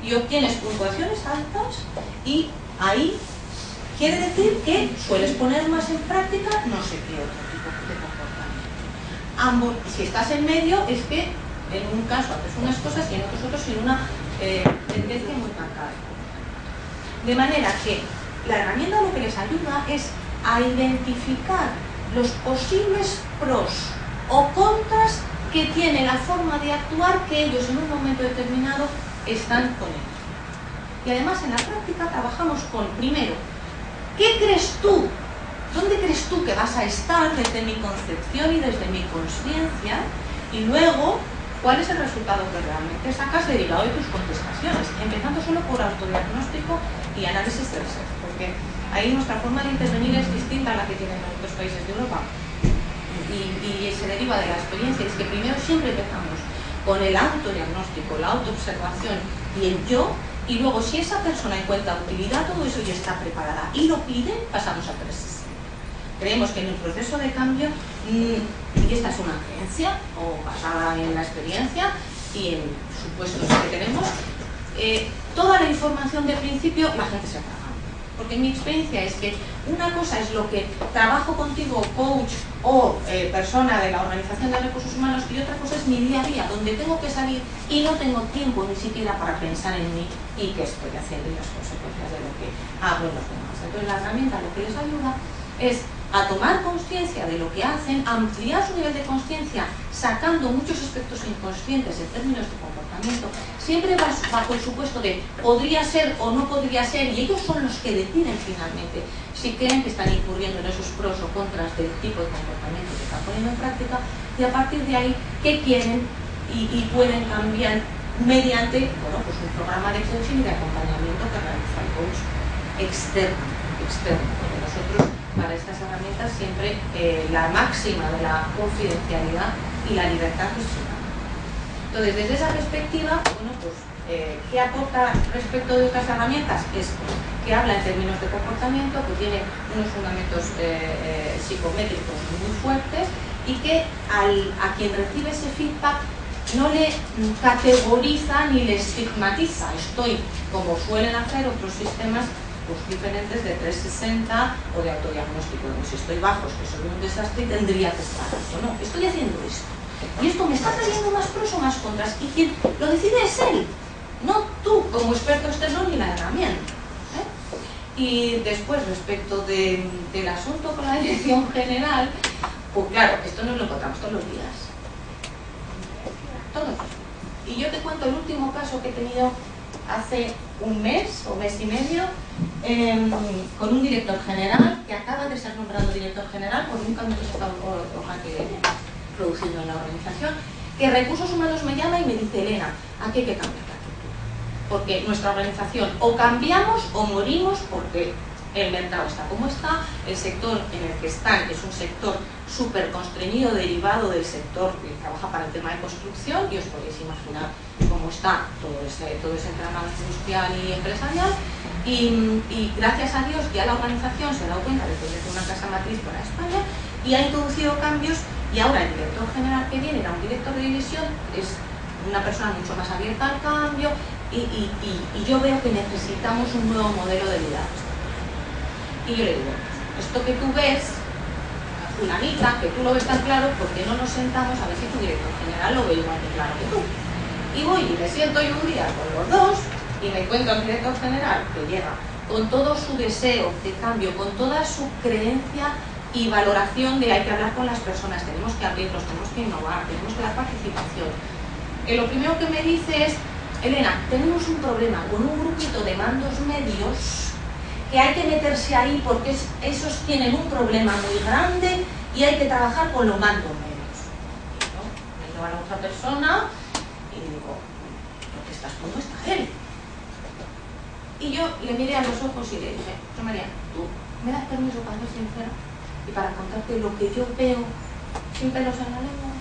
y obtienes puntuaciones altas, y ahí quiere decir que sueles poner más en práctica no sé qué otro tipo de comportamiento. Si estás en medio, es que en un caso haces unas cosas y en otros sin una tendencia muy marcada. De manera que la herramienta lo que les ayuda es a identificar los posibles pros o contras que tiene la forma de actuar que ellos en un momento determinado están poniendo. Y además en la práctica trabajamos con, primero, ¿qué crees tú? ¿Dónde crees tú que vas a estar desde mi concepción y desde mi conciencia? Y luego, ¿cuál es el resultado que realmente sacas derivado de tus contestaciones? Empezando solo por autodiagnóstico y análisis del ser, porque ahí nuestra forma de intervenir es distinta a la que tienen otros países de Europa. Y se deriva de la experiencia. Es que primero siempre empezamos con el autodiagnóstico, la autoobservación y el yo, y luego si esa persona encuentra utilidad, todo eso ya está preparada y lo pide, pasamos a 3. Creemos que en el proceso de cambio, y esta es una creencia o basada en la experiencia y en supuestos que tenemos, toda la información de principio la gente se apaga. Porque mi experiencia es que una cosa es lo que trabajo contigo, coach o persona de la organización de recursos humanos, y otra cosa es mi día a día, donde tengo que salir y no tengo tiempo ni siquiera para pensar en mí y qué estoy haciendo y las consecuencias de lo que hago en los demás. Entonces la herramienta lo que les ayuda es a tomar conciencia de lo que hacen, a ampliar su nivel de conciencia, sacando muchos aspectos inconscientes en términos de comportamiento, siempre bajo el supuesto de podría ser o no podría ser, y ellos son los que deciden finalmente si creen que están incurriendo en esos pros o contras del tipo de comportamiento que están poniendo en práctica, y a partir de ahí qué quieren y pueden cambiar mediante pues un programa de coaching y de acompañamiento que realiza el coach externo, porque nosotros para estas herramientas siempre la máxima de la confidencialidad y la libertad personal. Entonces, desde esa perspectiva, ¿qué aporta respecto de otras herramientas? Es que habla en términos de comportamiento, que tiene unos fundamentos psicométricos muy fuertes, y que a quien recibe ese feedback no le categoriza ni le estigmatiza. Estoy, como suelen hacer otros sistemas diferentes de 360 o de autodiagnóstico, donde si estoy bajo es que soy un desastre y tendría que estar alto. No, estoy haciendo esto y esto me está trayendo más pros o más contras, y quien lo decide es él, no tú como experto externo ni la herramienta. Y después, respecto del asunto con la dirección general, pues claro, esto nos lo encontramos todos los días, todos. Y yo te cuento el último caso que he tenido hace un mes o mes y medio, con un director general que acaba de ser nombrado director general por un cambio que se está produciendo en la organización, que Recursos Humanos me llama y me dice: Elena, aquí hay que cambiar la actitud, porque nuestra organización o cambiamos o morimos, porque el mercado está como está, el sector en el que están es un sector súper constreñido derivado del sector que trabaja para el tema de construcción, y os podéis imaginar cómo está todo ese entramado industrial y empresarial, y gracias a Dios ya la organización se ha dado cuenta de que es una casa matriz para España y ha introducido cambios, y ahora el director general que viene era un director de división, es una persona mucho más abierta al cambio, y yo veo que necesitamos un nuevo modelo de liderazgo. Y yo le digo, esto que tú ves, fulanita, que tú lo ves tan claro, ¿por qué no nos sentamos a ver si tu director general lo ve igual de claro que tú? Y voy y me siento yo un día con los dos y me encuentro al director general que llega con todo su deseo de cambio, con toda su creencia y valoración de hay que hablar con las personas, tenemos que abrirlos, tenemos que innovar, tenemos que dar participación. Lo primero que me dice es, Elena, tenemos un problema con un grupito de mandos medios que hay que meterse ahí porque esos tienen un problema muy grande y hay que trabajar con los mandos medios. ¿No? Me llevo a la otra persona y digo, lo que estás como está él. Y yo le miré a los ojos y le dije, María, ¿tú me das permiso para ser sincera y para contarte lo que yo veo sin pelos en la lengua?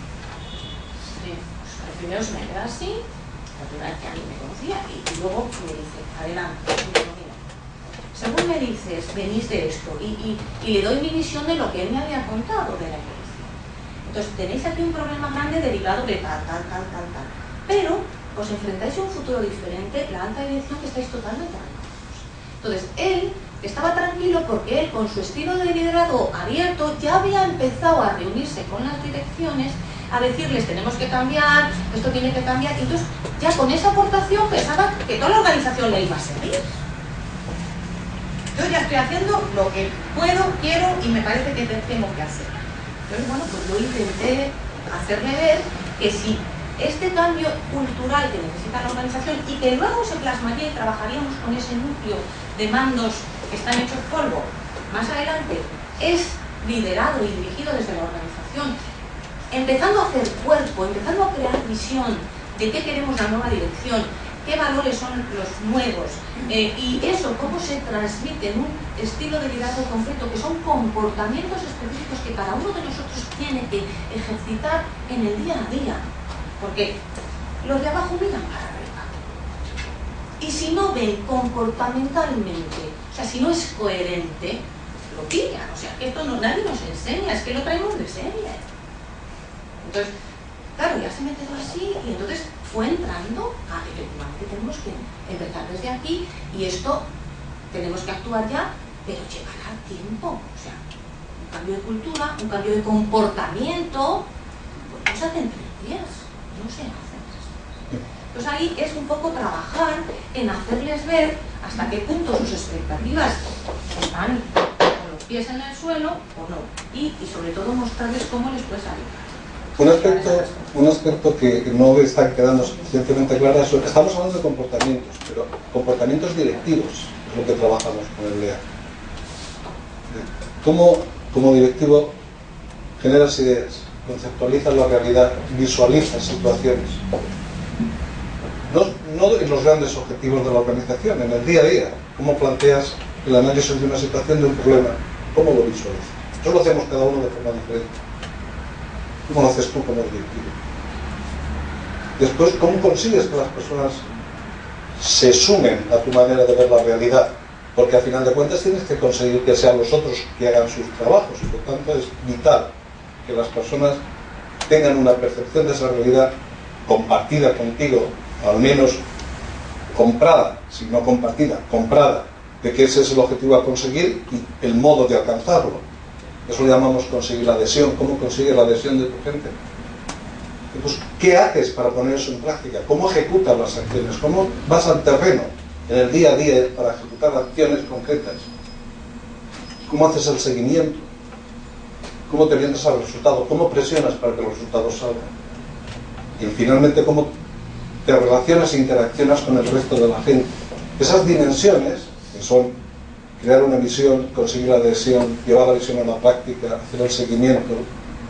Sí, pues primero se me queda así, la primera vez que a mí me conocía, y luego me dice, adelante, según me dices, venís de esto, y le doy mi visión de lo que él me había contado de la evolución. Entonces, tenéis aquí un problema grande derivado de tal. Pero os enfrentáis a un futuro diferente, la alta dirección que estáis totalmente tranquilos. Entonces, él estaba tranquilo porque él, con su estilo de liderazgo abierto, ya había empezado a reunirse con las direcciones, a decirles, tenemos que cambiar, esto tiene que cambiar, y entonces, ya con esa aportación pensaba que toda la organización le iba a servir. Yo ya estoy haciendo lo que puedo, quiero y me parece que tengo que hacer. Entonces, bueno, pues yo intenté hacerle ver que si este cambio cultural que necesita la organización y que luego se plasmaría y trabajaríamos con ese núcleo de mandos que están hechos polvo, más adelante, es liderado y dirigido desde la organización, empezando a hacer cuerpo, empezando a crear visión de qué queremos la nueva dirección, qué valores son los nuevos, y eso, cómo se transmite en un estilo de liderazgo concreto, que son comportamientos específicos que cada uno de nosotros tiene que ejercitar en el día a día, porque los de abajo miran para arriba, y si no ven comportamentalmente, o sea, si no es coherente, lo pillan, o sea, que esto nadie nos enseña, es que lo traemos de serie. Entonces, claro, ya se me quedó así, y entonces fue entrando a efectivamente tenemos que empezar desde aquí, y esto tenemos que actuar ya, pero llevará tiempo, o sea, un cambio de cultura, un cambio de comportamiento, pues no se hace en 3 días, no se hace en 3 días. Entonces ahí es un poco trabajar en hacerles ver hasta qué punto sus expectativas están con los pies en el suelo o no, y sobre todo mostrarles cómo les puede salir. Un aspecto que no está quedando suficientemente claro es, estamos hablando de comportamientos, pero comportamientos directivos es lo que trabajamos con el LEA. ¿Cómo, como directivo, generas ideas, conceptualizas la realidad, visualizas situaciones? No en los grandes objetivos de la organización, en el día a día. ¿Cómo planteas el análisis de una situación, de un problema? ¿Cómo lo visualizas? Eso lo hacemos cada uno de forma diferente. ¿Cómo lo haces tú como directivo? Después, ¿cómo consigues que las personas se sumen a tu manera de ver la realidad? Porque al final de cuentas tienes que conseguir que sean los otros que hagan sus trabajos, y por tanto es vital que las personas tengan una percepción de esa realidad compartida contigo, al menos comprada, si no compartida, comprada, de que ese es el objetivo a conseguir y el modo de alcanzarlo. Eso lo llamamos conseguir la adhesión. ¿Cómo consigues la adhesión de tu gente? Pues, ¿qué haces para poner eso en práctica? ¿Cómo ejecutas las acciones? ¿Cómo vas al terreno en el día a día para ejecutar acciones concretas? ¿Cómo haces el seguimiento? ¿Cómo te orientas al resultado? ¿Cómo presionas para que los resultados salgan? Y finalmente, ¿cómo te relacionas e interaccionas con el resto de la gente? Esas dimensiones, que son crear una visión, conseguir la adhesión, llevar la visión a la práctica, hacer el seguimiento,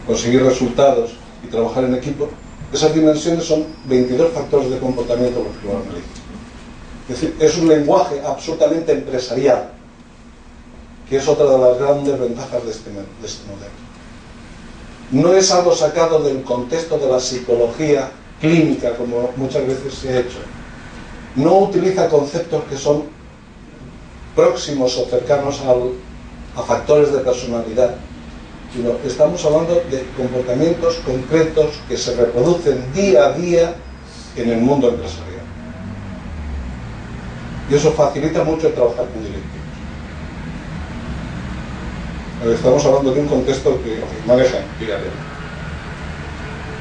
conseguir resultados y trabajar en equipo, esas dimensiones son 22 factores de comportamiento los que lo analizan. Es decir, es un lenguaje absolutamente empresarial, que es otra de las grandes ventajas de este modelo. No es algo sacado del contexto de la psicología clínica, como muchas veces se ha hecho. No utiliza conceptos que son próximos o cercanos a factores de personalidad, sino estamos hablando de comportamientos concretos que se reproducen día a día en el mundo empresarial. Y eso facilita mucho el trabajar con directivos. Estamos hablando de un contexto que manejan día a día.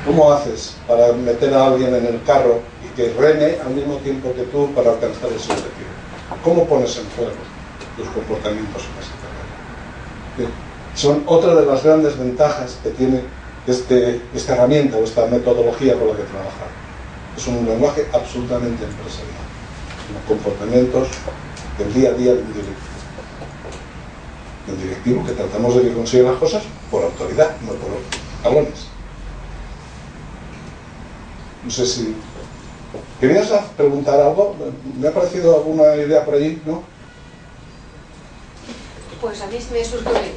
¿Cómo haces para meter a alguien en el carro y que reme al mismo tiempo que tú para alcanzar ese objetivo? ¿Cómo pones en juego tus comportamientos en esa carrera? Son otra de las grandes ventajas que tiene esta herramienta o esta metodología con la que trabajar. Es un lenguaje absolutamente empresarial. Los comportamientos del día a día de un directivo. El directivo que tratamos de que consiga las cosas por autoridad, no por talones. No sé si... ¿Querías preguntar algo? ¿Me ha parecido alguna idea por allí? ¿No? Pues a mí me surgió una idea.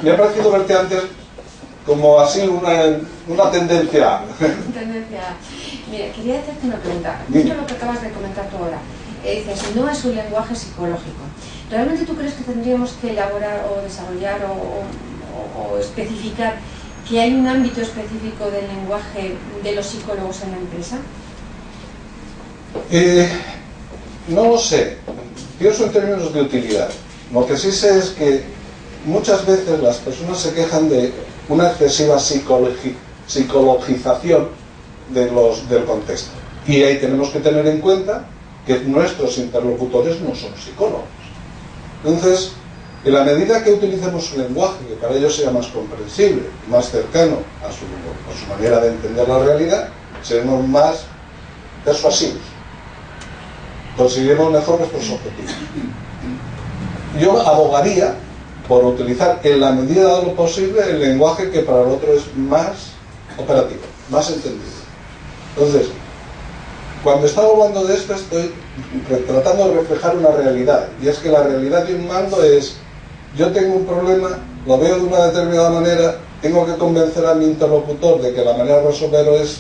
Me ha parecido verte antes como así una tendencia. Mira, quería hacerte una pregunta. Justo lo que acabas de comentar tú ahora. Dices, no es un lenguaje psicológico. ¿Realmente tú crees que tendríamos que elaborar o desarrollar o especificar que hay un ámbito específico del lenguaje de los psicólogos en la empresa? No lo sé. Pienso en términos de utilidad. Lo que sí sé es que muchas veces las personas se quejan de una excesiva psicologización del contexto. Y ahí tenemos que tener en cuenta que nuestros interlocutores no son psicólogos. Entonces, en la medida que utilicemos un lenguaje que para ellos sea más comprensible, más cercano a su manera de entender la realidad, seremos más persuasivos. Conseguiremos mejor nuestros objetivos. Yo abogaría por utilizar en la medida de lo posible el lenguaje que para el otro es más operativo, más entendido. Entonces, cuando estaba hablando de esto estoy tratando de reflejar una realidad, y es que la realidad de un mando es: yo tengo un problema, lo veo de una determinada manera, tengo que convencer a mi interlocutor de que la manera de resolverlo es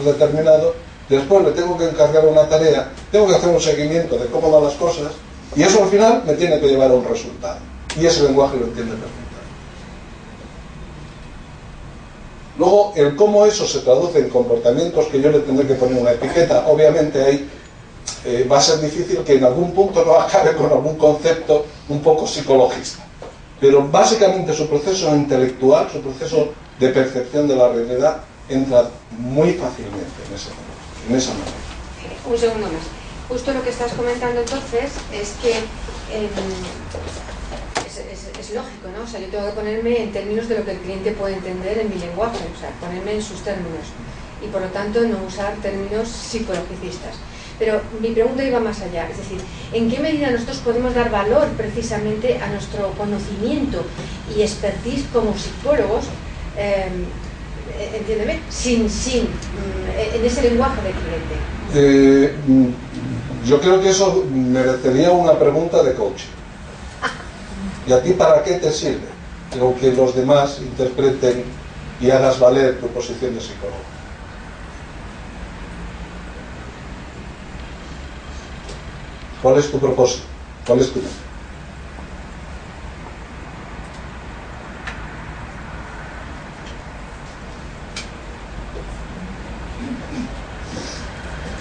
determinado, después le tengo que encargar una tarea, tengo que hacer un seguimiento de cómo van las cosas, y eso al final me tiene que llevar a un resultado. Y ese lenguaje lo entiende perfectamente. Luego, el cómo eso se traduce en comportamientos que yo le tendré que poner una etiqueta, obviamente ahí va a ser difícil que en algún punto no acabe con algún concepto un poco psicologista. Pero básicamente su proceso intelectual, su proceso de percepción de la realidad, entra muy fácilmente en esa manera. Un segundo más. Justo lo que estás comentando entonces es que es lógico, ¿no? O sea, yo tengo que ponerme en términos de lo que el cliente puede entender en mi lenguaje, o sea, ponerme en sus términos y por lo tanto no usar términos psicologicistas. Pero mi pregunta iba más allá, es decir, ¿en qué medida nosotros podemos dar valor precisamente a nuestro conocimiento y expertise como psicólogos, entiéndeme, en ese lenguaje del cliente? Yo creo que eso merecería una pregunta de coaching. ¿Y a ti para qué te sirve? Creo que los demás interpreten y hagas valer tu posición de psicólogo. ¿Cuál es tu propósito? ¿Cuál es tu meta?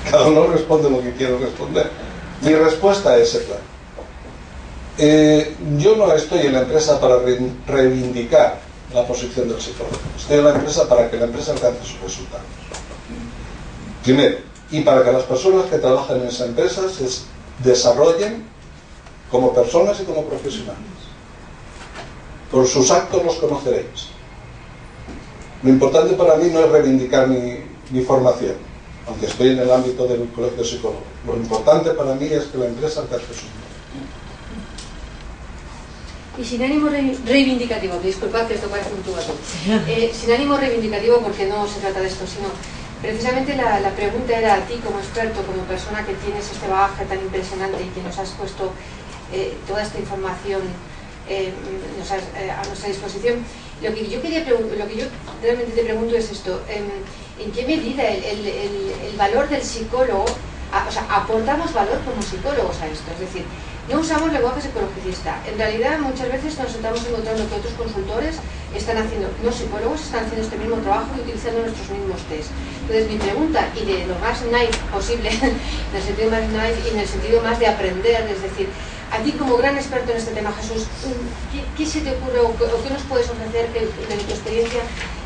Cada uno responde lo que quiere responder. Mi respuesta es esa. Yo no estoy en la empresa para reivindicar la posición del psicólogo. Estoy en la empresa para que la empresa alcance sus resultados. Primero, y para que las personas que trabajan en esa empresa se desarrollen como personas y como profesionales. Por sus actos los conoceréis. Lo importante para mí no es reivindicar mi formación, aunque estoy en el ámbito del colegio de psicólogos. Lo importante para mí es que la empresa alcance sus resultados. Y sin ánimo reivindicativo, disculpad que esto parece un tubato, sin ánimo reivindicativo porque no se trata de esto, sino Precisamente la pregunta era a ti como experto, como persona que tienes este bagaje tan impresionante y que nos has puesto toda esta información a nuestra disposición. Lo que yo realmente te pregunto es esto: ¿en qué medida el valor del psicólogo, aportamos valor como psicólogos a esto? Es decir, no usamos lenguaje psicologicista. En realidad, muchas veces nos estamos encontrando que otros consultores están haciendo, no psicólogos, están haciendo este mismo trabajo y utilizando nuestros mismos test. Entonces, mi pregunta, y de lo más naive posible, en el sentido más naive y en el sentido más de aprender, es decir, a ti como gran experto en este tema, Jesús, ¿qué se te ocurre o qué nos puedes ofrecer de tu experiencia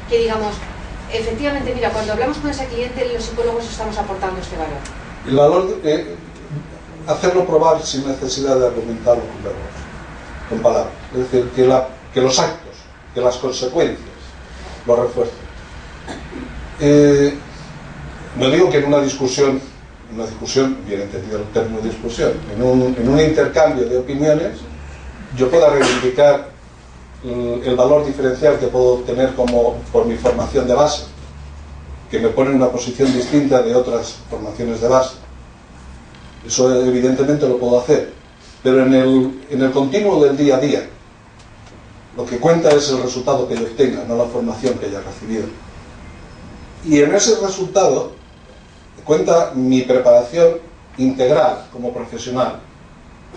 que digamos, efectivamente, mira, cuando hablamos con ese cliente, los psicólogos estamos aportando este valor? El valor, hacerlo probar sin necesidad de argumentarlo con verbos, con palabras. Es decir, que los actos, que las consecuencias lo refuercen. No digo que en una discusión, bien entendido el término discusión, en un intercambio de opiniones, yo pueda reivindicar el valor diferencial que puedo obtener por mi formación de base, que me pone en una posición distinta de otras formaciones de base. Eso evidentemente lo puedo hacer, pero en el continuo del día a día, lo que cuenta es el resultado que yo obtenga, no la formación que haya recibido. Y en ese resultado cuenta mi preparación integral como profesional,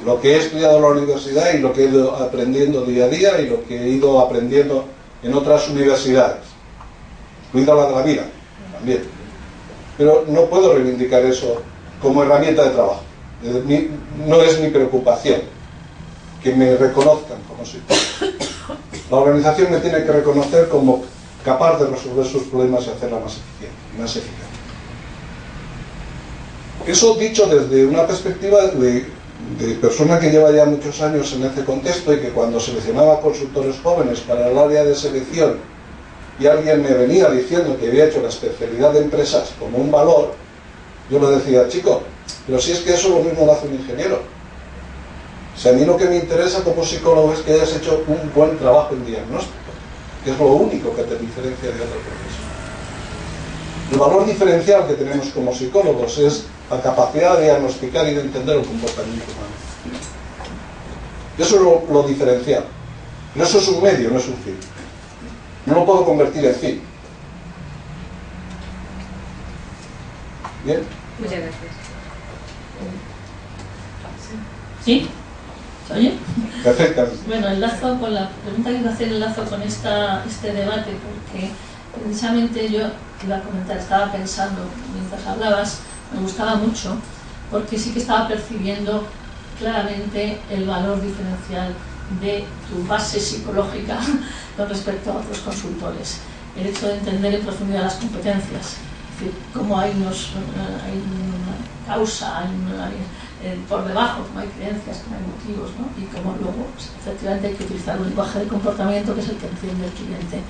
lo que he estudiado en la universidad y lo que he ido aprendiendo día a día y lo que he ido aprendiendo en otras universidades, incluida la de la vida también. Pero no puedo reivindicar eso como herramienta de trabajo. No es mi preocupación que me reconozcan como psicólogo. La organización me tiene que reconocer como capaz de resolver sus problemas y hacerla más eficiente, más eficaz. Eso dicho desde una perspectiva de persona que lleva ya muchos años en ese contexto y que cuando seleccionaba consultores jóvenes para el área de selección y alguien me venía diciendo que había hecho la especialidad de empresas como un valor, yo le decía, chico, pero si es que eso lo mismo lo hace un ingeniero. Si a mí lo que me interesa como psicólogo es que hayas hecho un buen trabajo en diagnóstico, que es lo único que te diferencia de otro profesor. El valor diferencial que tenemos como psicólogos es la capacidad de diagnosticar y de entender el comportamiento humano. Eso es lo diferencial. Pero eso es un medio, no es un fin. No lo puedo convertir en fin. ¿Bien? Muchas gracias. ¿Sí? ¿Se oye? Perfectamente. Bueno, enlazo con la pregunta que iba a hacer, enlazo con este debate, porque precisamente yo iba a comentar, estaba pensando mientras hablabas, me gustaba mucho, porque sí que estaba percibiendo claramente el valor diferencial de tu base psicológica con respecto a otros consultores. El hecho de entender en profundidad las competencias, es decir, cómo hay una causa, por debajo, como hay creencias, como hay motivos, ¿no? Y cómo luego, pues, efectivamente, hay que utilizar un lenguaje de comportamiento que es el que entiende el cliente.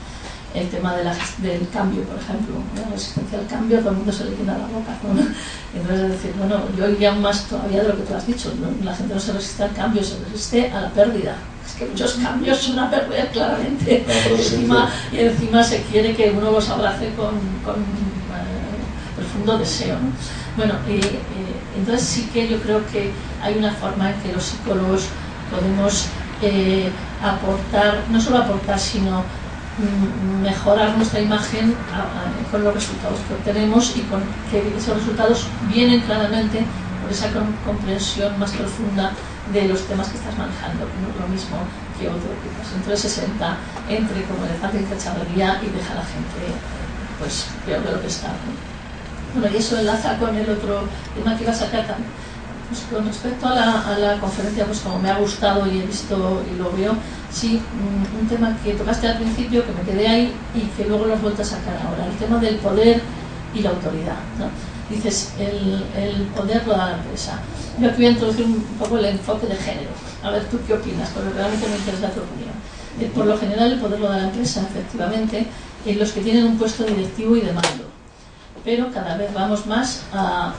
El tema del cambio, por ejemplo, ¿no? La resistencia al cambio, a todo el mundo se le llena la boca, ¿no? Entonces, es decir, bueno, yo iría más todavía de lo que tú has dicho, ¿no? La gente no se resiste al cambio, se resiste a la pérdida. Es que muchos cambios son a perder, claramente. Y encima se quiere que uno los abrace con profundo deseo, ¿no? Bueno, entonces sí que yo creo que hay una forma en que los psicólogos podemos aportar, no solo aportar, sino mejorar nuestra imagen con los resultados que obtenemos y con que esos resultados vienen claramente por esa comprensión más profunda de los temas que estás manejando, que no es lo mismo que otro que pues, entonces se sienta entre como elefante y cacharrería y deja a la gente pues peor de lo que está, ¿no? Bueno, y eso enlaza con el otro tema que iba a sacar también. Pues con respecto a la conferencia, pues como me ha gustado y he visto y lo veo, sí, un tema que tocaste al principio, que me quedé ahí y que luego lo has vuelto a sacar ahora, el tema del poder y la autoridad, ¿no? Dices, el poder lo da la empresa. Yo aquí voy a introducir un poco el enfoque de género. A ver, ¿tú qué opinas? Porque realmente me interesa tu opinión. Por lo general, el poder lo da la empresa, efectivamente, en los que tienen un puesto directivo y de mando. Pero cada vez vamos más a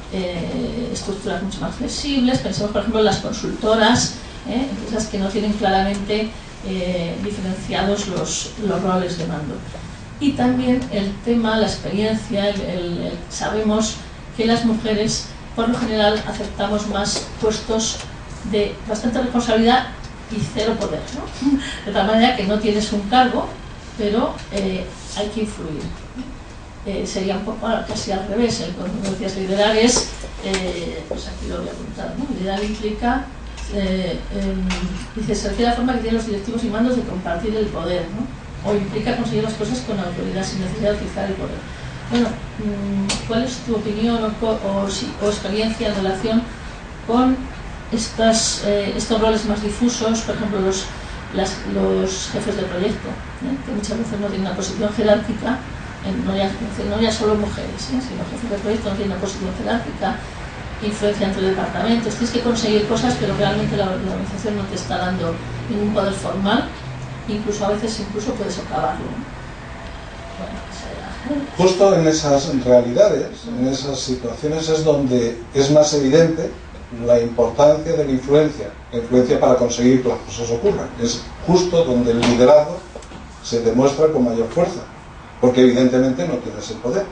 estructuras mucho más flexibles. Pensemos, por ejemplo, en las consultoras, empresas que no tienen claramente diferenciados los roles de mando. y también el tema, la experiencia, sabemos que las mujeres por lo general aceptamos más puestos de bastante responsabilidad y cero poder, ¿no? De tal manera que no tienes un cargo, pero hay que influir. Sería un poco casi al revés. Cuando decías liderar es, pues aquí lo voy a apuntar, ¿no? Liderar implica, dice, se refiere a la forma que tienen los directivos y mandos de compartir el poder, ¿no? O implica conseguir las cosas con autoridad sin necesidad de utilizar el poder. Bueno, ¿cuál es tu opinión o experiencia en relación con estos roles más difusos, por ejemplo los jefes de proyecto, que muchas veces no tienen una posición jerárquica, no ya solo mujeres, sino jefes de proyecto no tienen una posición jerárquica, influencia entre departamentos, tienes que conseguir cosas pero realmente la organización no te está dando ningún poder formal, incluso a veces puedes socavarlo. Bueno, justo en esas realidades, en esas situaciones es donde es más evidente la importancia de la influencia para conseguir que las cosas ocurran. Es justo donde el liderazgo se demuestra con mayor fuerza, porque evidentemente no tienes el poder.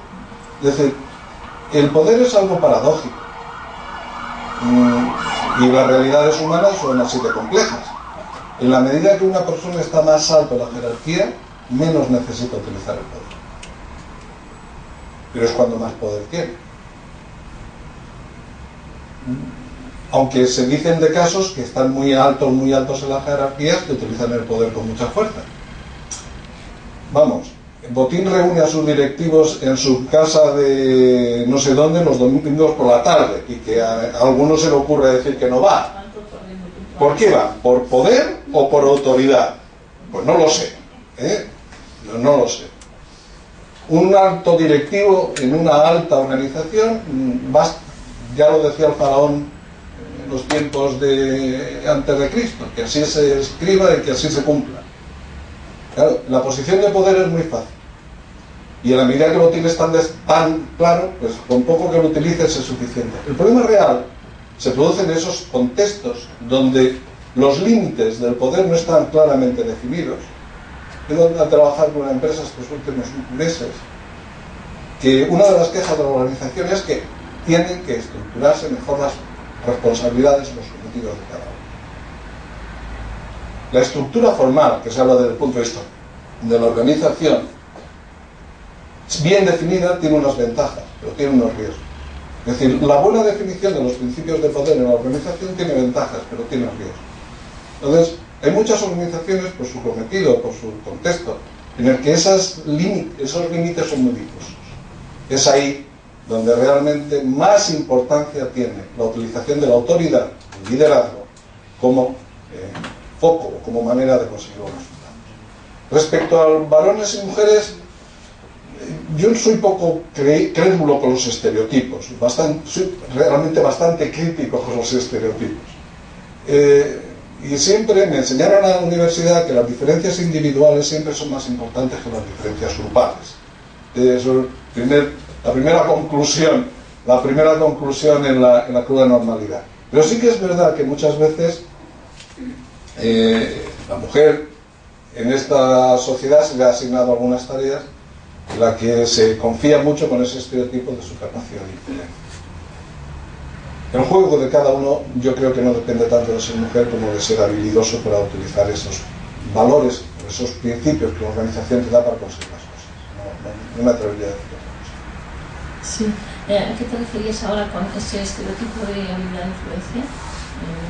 Es decir, el poder es algo paradójico y las realidades humanas son así de complejas. En la medida que una persona está más alto en la jerarquía, menos necesita utilizar el poder. Pero es cuando más poder tiene. Aunque se dicen de casos que están muy altos en las jerarquías que utilizan el poder con mucha fuerza. Vamos, Botín reúne a sus directivos en su casa de no sé dónde los domingos por la tarde y que a algunos se le ocurre decir que no va. ¿Por qué va? ¿Por poder o por autoridad? Pues no lo sé, no lo sé. Un alto directivo en una alta organización, ya lo decía el faraón en los tiempos antes de Cristo, que así se escriba y que así se cumpla. Claro, la posición de poder es muy fácil. Y en la medida que lo tienes tan claro, pues con poco que lo utilices es suficiente. El problema real se produce en esos contextos donde los límites del poder no están claramente definidos. He ido a trabajar con una empresa estos últimos meses que una de las quejas de la organización es que tienen que estructurarse mejor las responsabilidades y los objetivos de cada uno. La estructura formal, que se habla desde el punto de vista de la organización, bien definida, tiene unas ventajas, pero tiene unos riesgos. Es decir, la buena definición de los principios de poder en la organización tiene ventajas, pero tiene riesgos. Entonces, hay muchas organizaciones, por su cometido, por su contexto, en el que esos límites son muy difusos. Es ahí donde realmente más importancia tiene la utilización de la autoridad, el liderazgo, como foco, como manera de conseguir los resultados. Respecto a varones y mujeres, yo soy poco crédulo con los estereotipos, soy realmente bastante crítico con los estereotipos. Y siempre me enseñaron en la universidad que las diferencias individuales siempre son más importantes que las diferencias grupales. Eso es la primera conclusión en la cruda normalidad. Pero sí que es verdad que muchas veces la mujer en esta sociedad se le ha asignado algunas tareas en las que se confía mucho con ese estereotipo de su capacidad de influencia. El juego de cada uno yo creo que no depende tanto de ser mujer como de ser habilidoso para utilizar esos valores, esos principios que la organización te da para conseguir las cosas. No me atrevería a decir otra cosa. Sí. ¿A qué te referías ahora con ese estereotipo de habilidad de influencia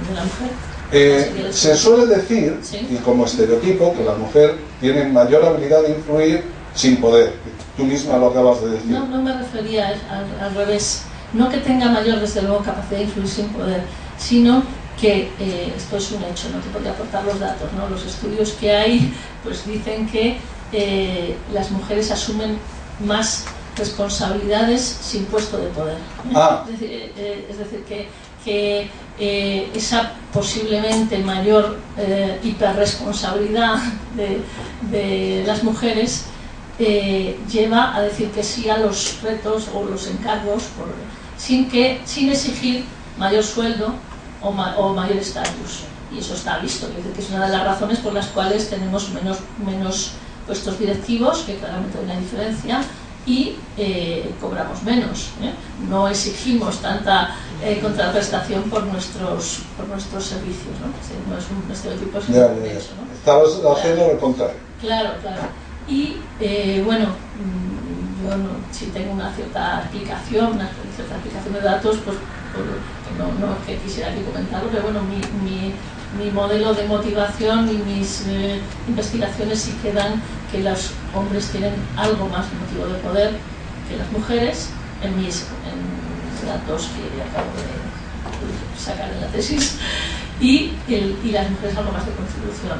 de la mujer? Se suele decir, ¿sí? Y como estereotipo, que la mujer tiene mayor habilidad de influir sin poder. Tú misma lo acabas de decir. No me refería al revés. No que tenga mayor, desde luego, capacidad de influir sin poder, sino que esto es un hecho, no te podría aportar los datos, ¿no? Los estudios que hay pues dicen que las mujeres asumen más responsabilidades sin puesto de poder. Es decir, que esa posiblemente mayor hiperresponsabilidad de las mujeres lleva a decir que sí a los retos o los encargos sin exigir mayor sueldo o mayor estatus. Y eso está visto, es decir, que es una de las razones por las cuales tenemos menos puestos directivos, que claramente hay una diferencia, y cobramos menos. No exigimos tanta contraprestación por nuestros servicios, ¿no? No es un estereotipo, sino eso, ¿no? Estabas haciendo lo contrario. Claro. Y bueno, yo sí tengo una cierta aplicación de datos, pues no es que quisiera aquí comentarlo, pero bueno, mi modelo de motivación y mis investigaciones sí que dan que los hombres tienen algo más de motivo de poder que las mujeres en mis datos que acabo de sacar en la tesis, y las mujeres algo más de contribución.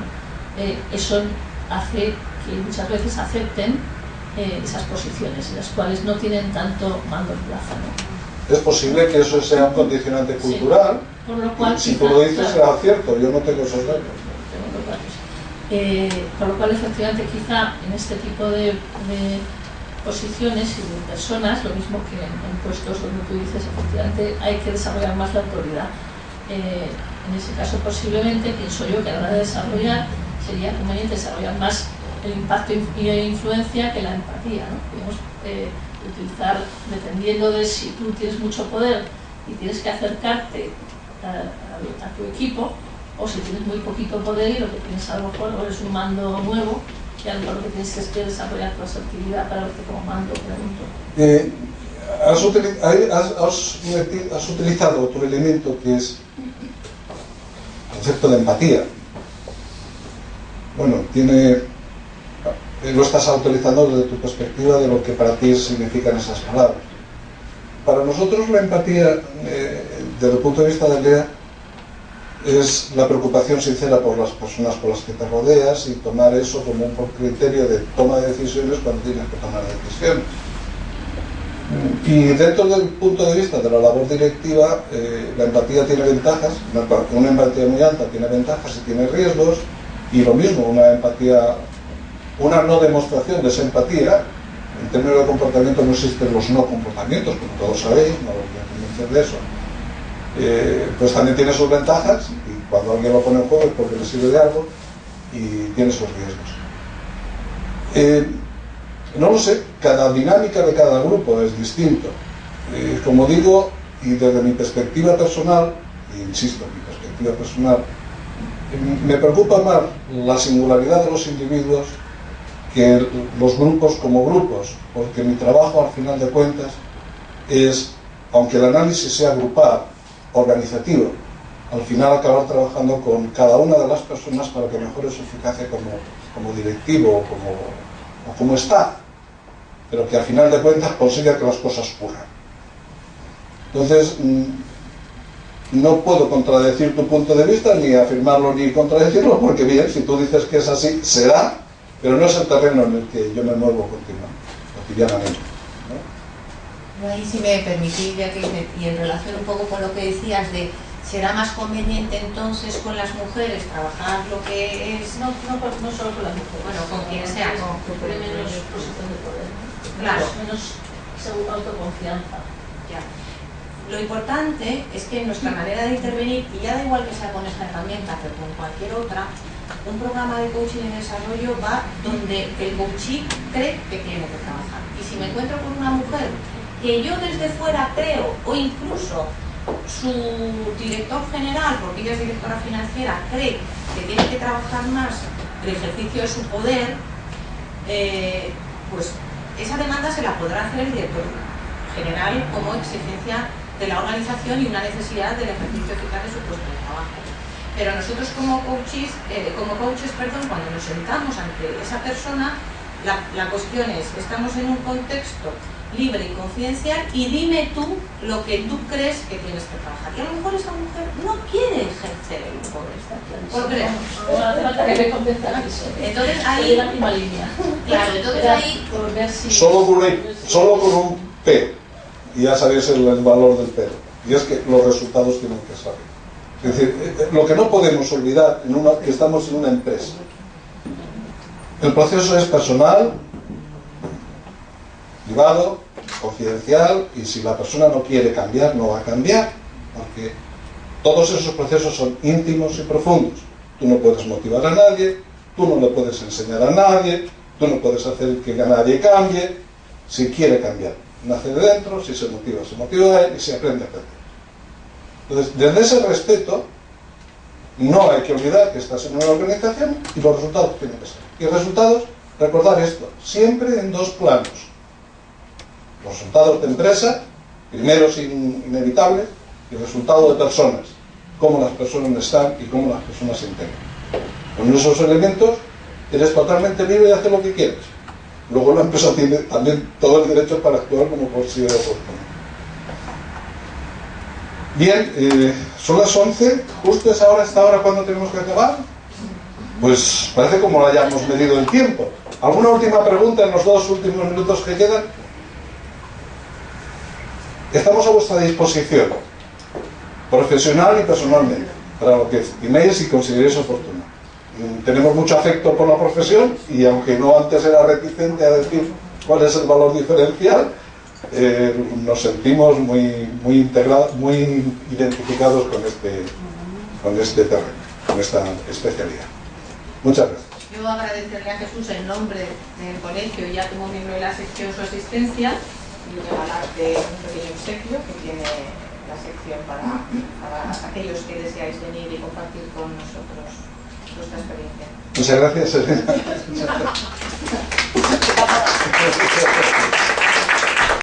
Eso hace que muchas veces acepten esas posiciones en las cuales no tienen tanto mando en plaza, ¿no? Es posible que eso sea un condicionante cultural. Sí. Por lo cual, si tú lo dices, claro, será cierto, yo no tengo esos datos. Por lo cual, efectivamente, quizá en este tipo de posiciones y de personas, lo mismo que en puestos donde tú dices, efectivamente, hay que desarrollar más la autoridad. En ese caso, posiblemente, pienso yo que a la hora de desarrollar, sería conveniente desarrollar más el impacto y la influencia que la empatía, ¿no? Podemos utilizar, dependiendo de si tú tienes mucho poder y tienes que acercarte a tu equipo, o si tienes muy poquito poder y lo que tienes a lo mejor es un mando nuevo, y a lo mejor lo que tienes es que desarrollar tu asertividad para verte como mando, pregunto. Has utilizado otro elemento que es el concepto de empatía. Bueno, lo estás utilizando desde tu perspectiva de lo que para ti significan esas palabras. Para nosotros la empatía, desde el punto de vista de Lea, es la preocupación sincera por las personas con las que te rodeas y tomar eso como un criterio de toma de decisiones cuando tienes que tomar decisiones. Y dentro del punto de vista de la labor directiva, la empatía tiene ventajas, una empatía muy alta tiene ventajas y tiene riesgos, y lo mismo, una no demostración de esa empatía, en términos de comportamiento no existen los no comportamientos, como todos sabéis, no voy a convencer de eso, pues también tiene sus ventajas, y cuando alguien lo pone en juego es porque le sirve de algo, y tiene sus riesgos. No lo sé, cada dinámica de cada grupo es distinto. Como digo, y desde mi perspectiva personal, e insisto, mi perspectiva personal, me preocupa más la singularidad de los individuos que los grupos como grupos, porque mi trabajo al final de cuentas es, aunque el análisis sea grupal, organizativo, al final acabar trabajando con cada una de las personas para que mejore su eficacia como directivo o como staff, pero que al final de cuentas consiga que las cosas ocurran. Entonces, no puedo contradecir tu punto de vista, ni afirmarlo ni contradecirlo, porque bien, si tú dices que es así, será, pero no es el terreno en el que yo me muevo cotidianamente, ¿no? Ahí, si me permitís, ya que, y en relación un poco con lo que decías de será más conveniente entonces con las mujeres trabajar lo que es, no solo con las mujeres, bueno, con quien sea, con menos posición de poder, claro, menos autoconfianza. Ya. Lo importante es que nuestra manera de intervenir, y ya da igual que sea con esta herramienta que con cualquier otra, un programa de coaching y desarrollo va donde el coachee cree que tiene que trabajar. Y si me encuentro con una mujer que yo desde fuera creo, o incluso su director general, porque ella es directora financiera, cree que tiene que trabajar más el ejercicio de su poder, pues esa demanda se la podrá hacer el director general como exigencia de la organización y una necesidad del ejercicio eficaz de su puesto de trabajo. Pero nosotros como coaches, cuando nos sentamos ante esa persona, la cuestión es, estamos en un contexto libre y confidencial, y dime tú lo que tú crees que tienes que trabajar. Y a lo mejor esa mujer no quiere ejercer el poder. ¿Por qué? No hace falta que me convenzan. Entonces ahí, la misma línea. Claro, entonces ahí, por ver si solo con un pero, y ya sabéis el valor del pero, y es que los resultados tienen que salir. Es decir, lo que no podemos olvidar que estamos en una empresa. El proceso es personal, privado, confidencial, y si la persona no quiere cambiar, no va a cambiar, porque todos esos procesos son íntimos y profundos. Tú no puedes motivar a nadie, tú no le puedes enseñar a nadie, Tú no puedes hacer que nadie cambie. Si quiere cambiar, nace de dentro. Si se motiva de él, y se aprende a aprender. Entonces, desde ese respeto, no hay que olvidar que estás en una organización y los resultados tienen que ser. Y resultados, recordar esto, siempre en dos planos. Los resultados de empresa, primero sin inevitable, y el resultado de personas, cómo las personas están y cómo las personas se integran. Con esos elementos eres totalmente libre de hacer lo que quieres. Luego la empresa tiene también todo el derecho para actuar como considere oportuno. Bien, son las 11, justo es ahora, esta hora cuando tenemos que acabar. Pues parece como lo hayamos medido el tiempo. ¿Alguna última pregunta en los 2 últimos minutos que quedan? Estamos a vuestra disposición, profesional y personalmente, para lo que estiméis y consideréis oportuno. Tenemos mucho afecto por la profesión y aunque no antes era reticente a decir cuál es el valor diferencial, nos sentimos muy integrados, muy identificados con este terreno, con esta especialidad. Muchas gracias. Yo agradecerle a Jesús en nombre del colegio y ya como miembro de la sección su asistencia y regalarte un pequeño obsequio que tiene la sección para aquellos que deseáis venir y compartir con nosotros vuestra experiencia. Muchas gracias, Elena.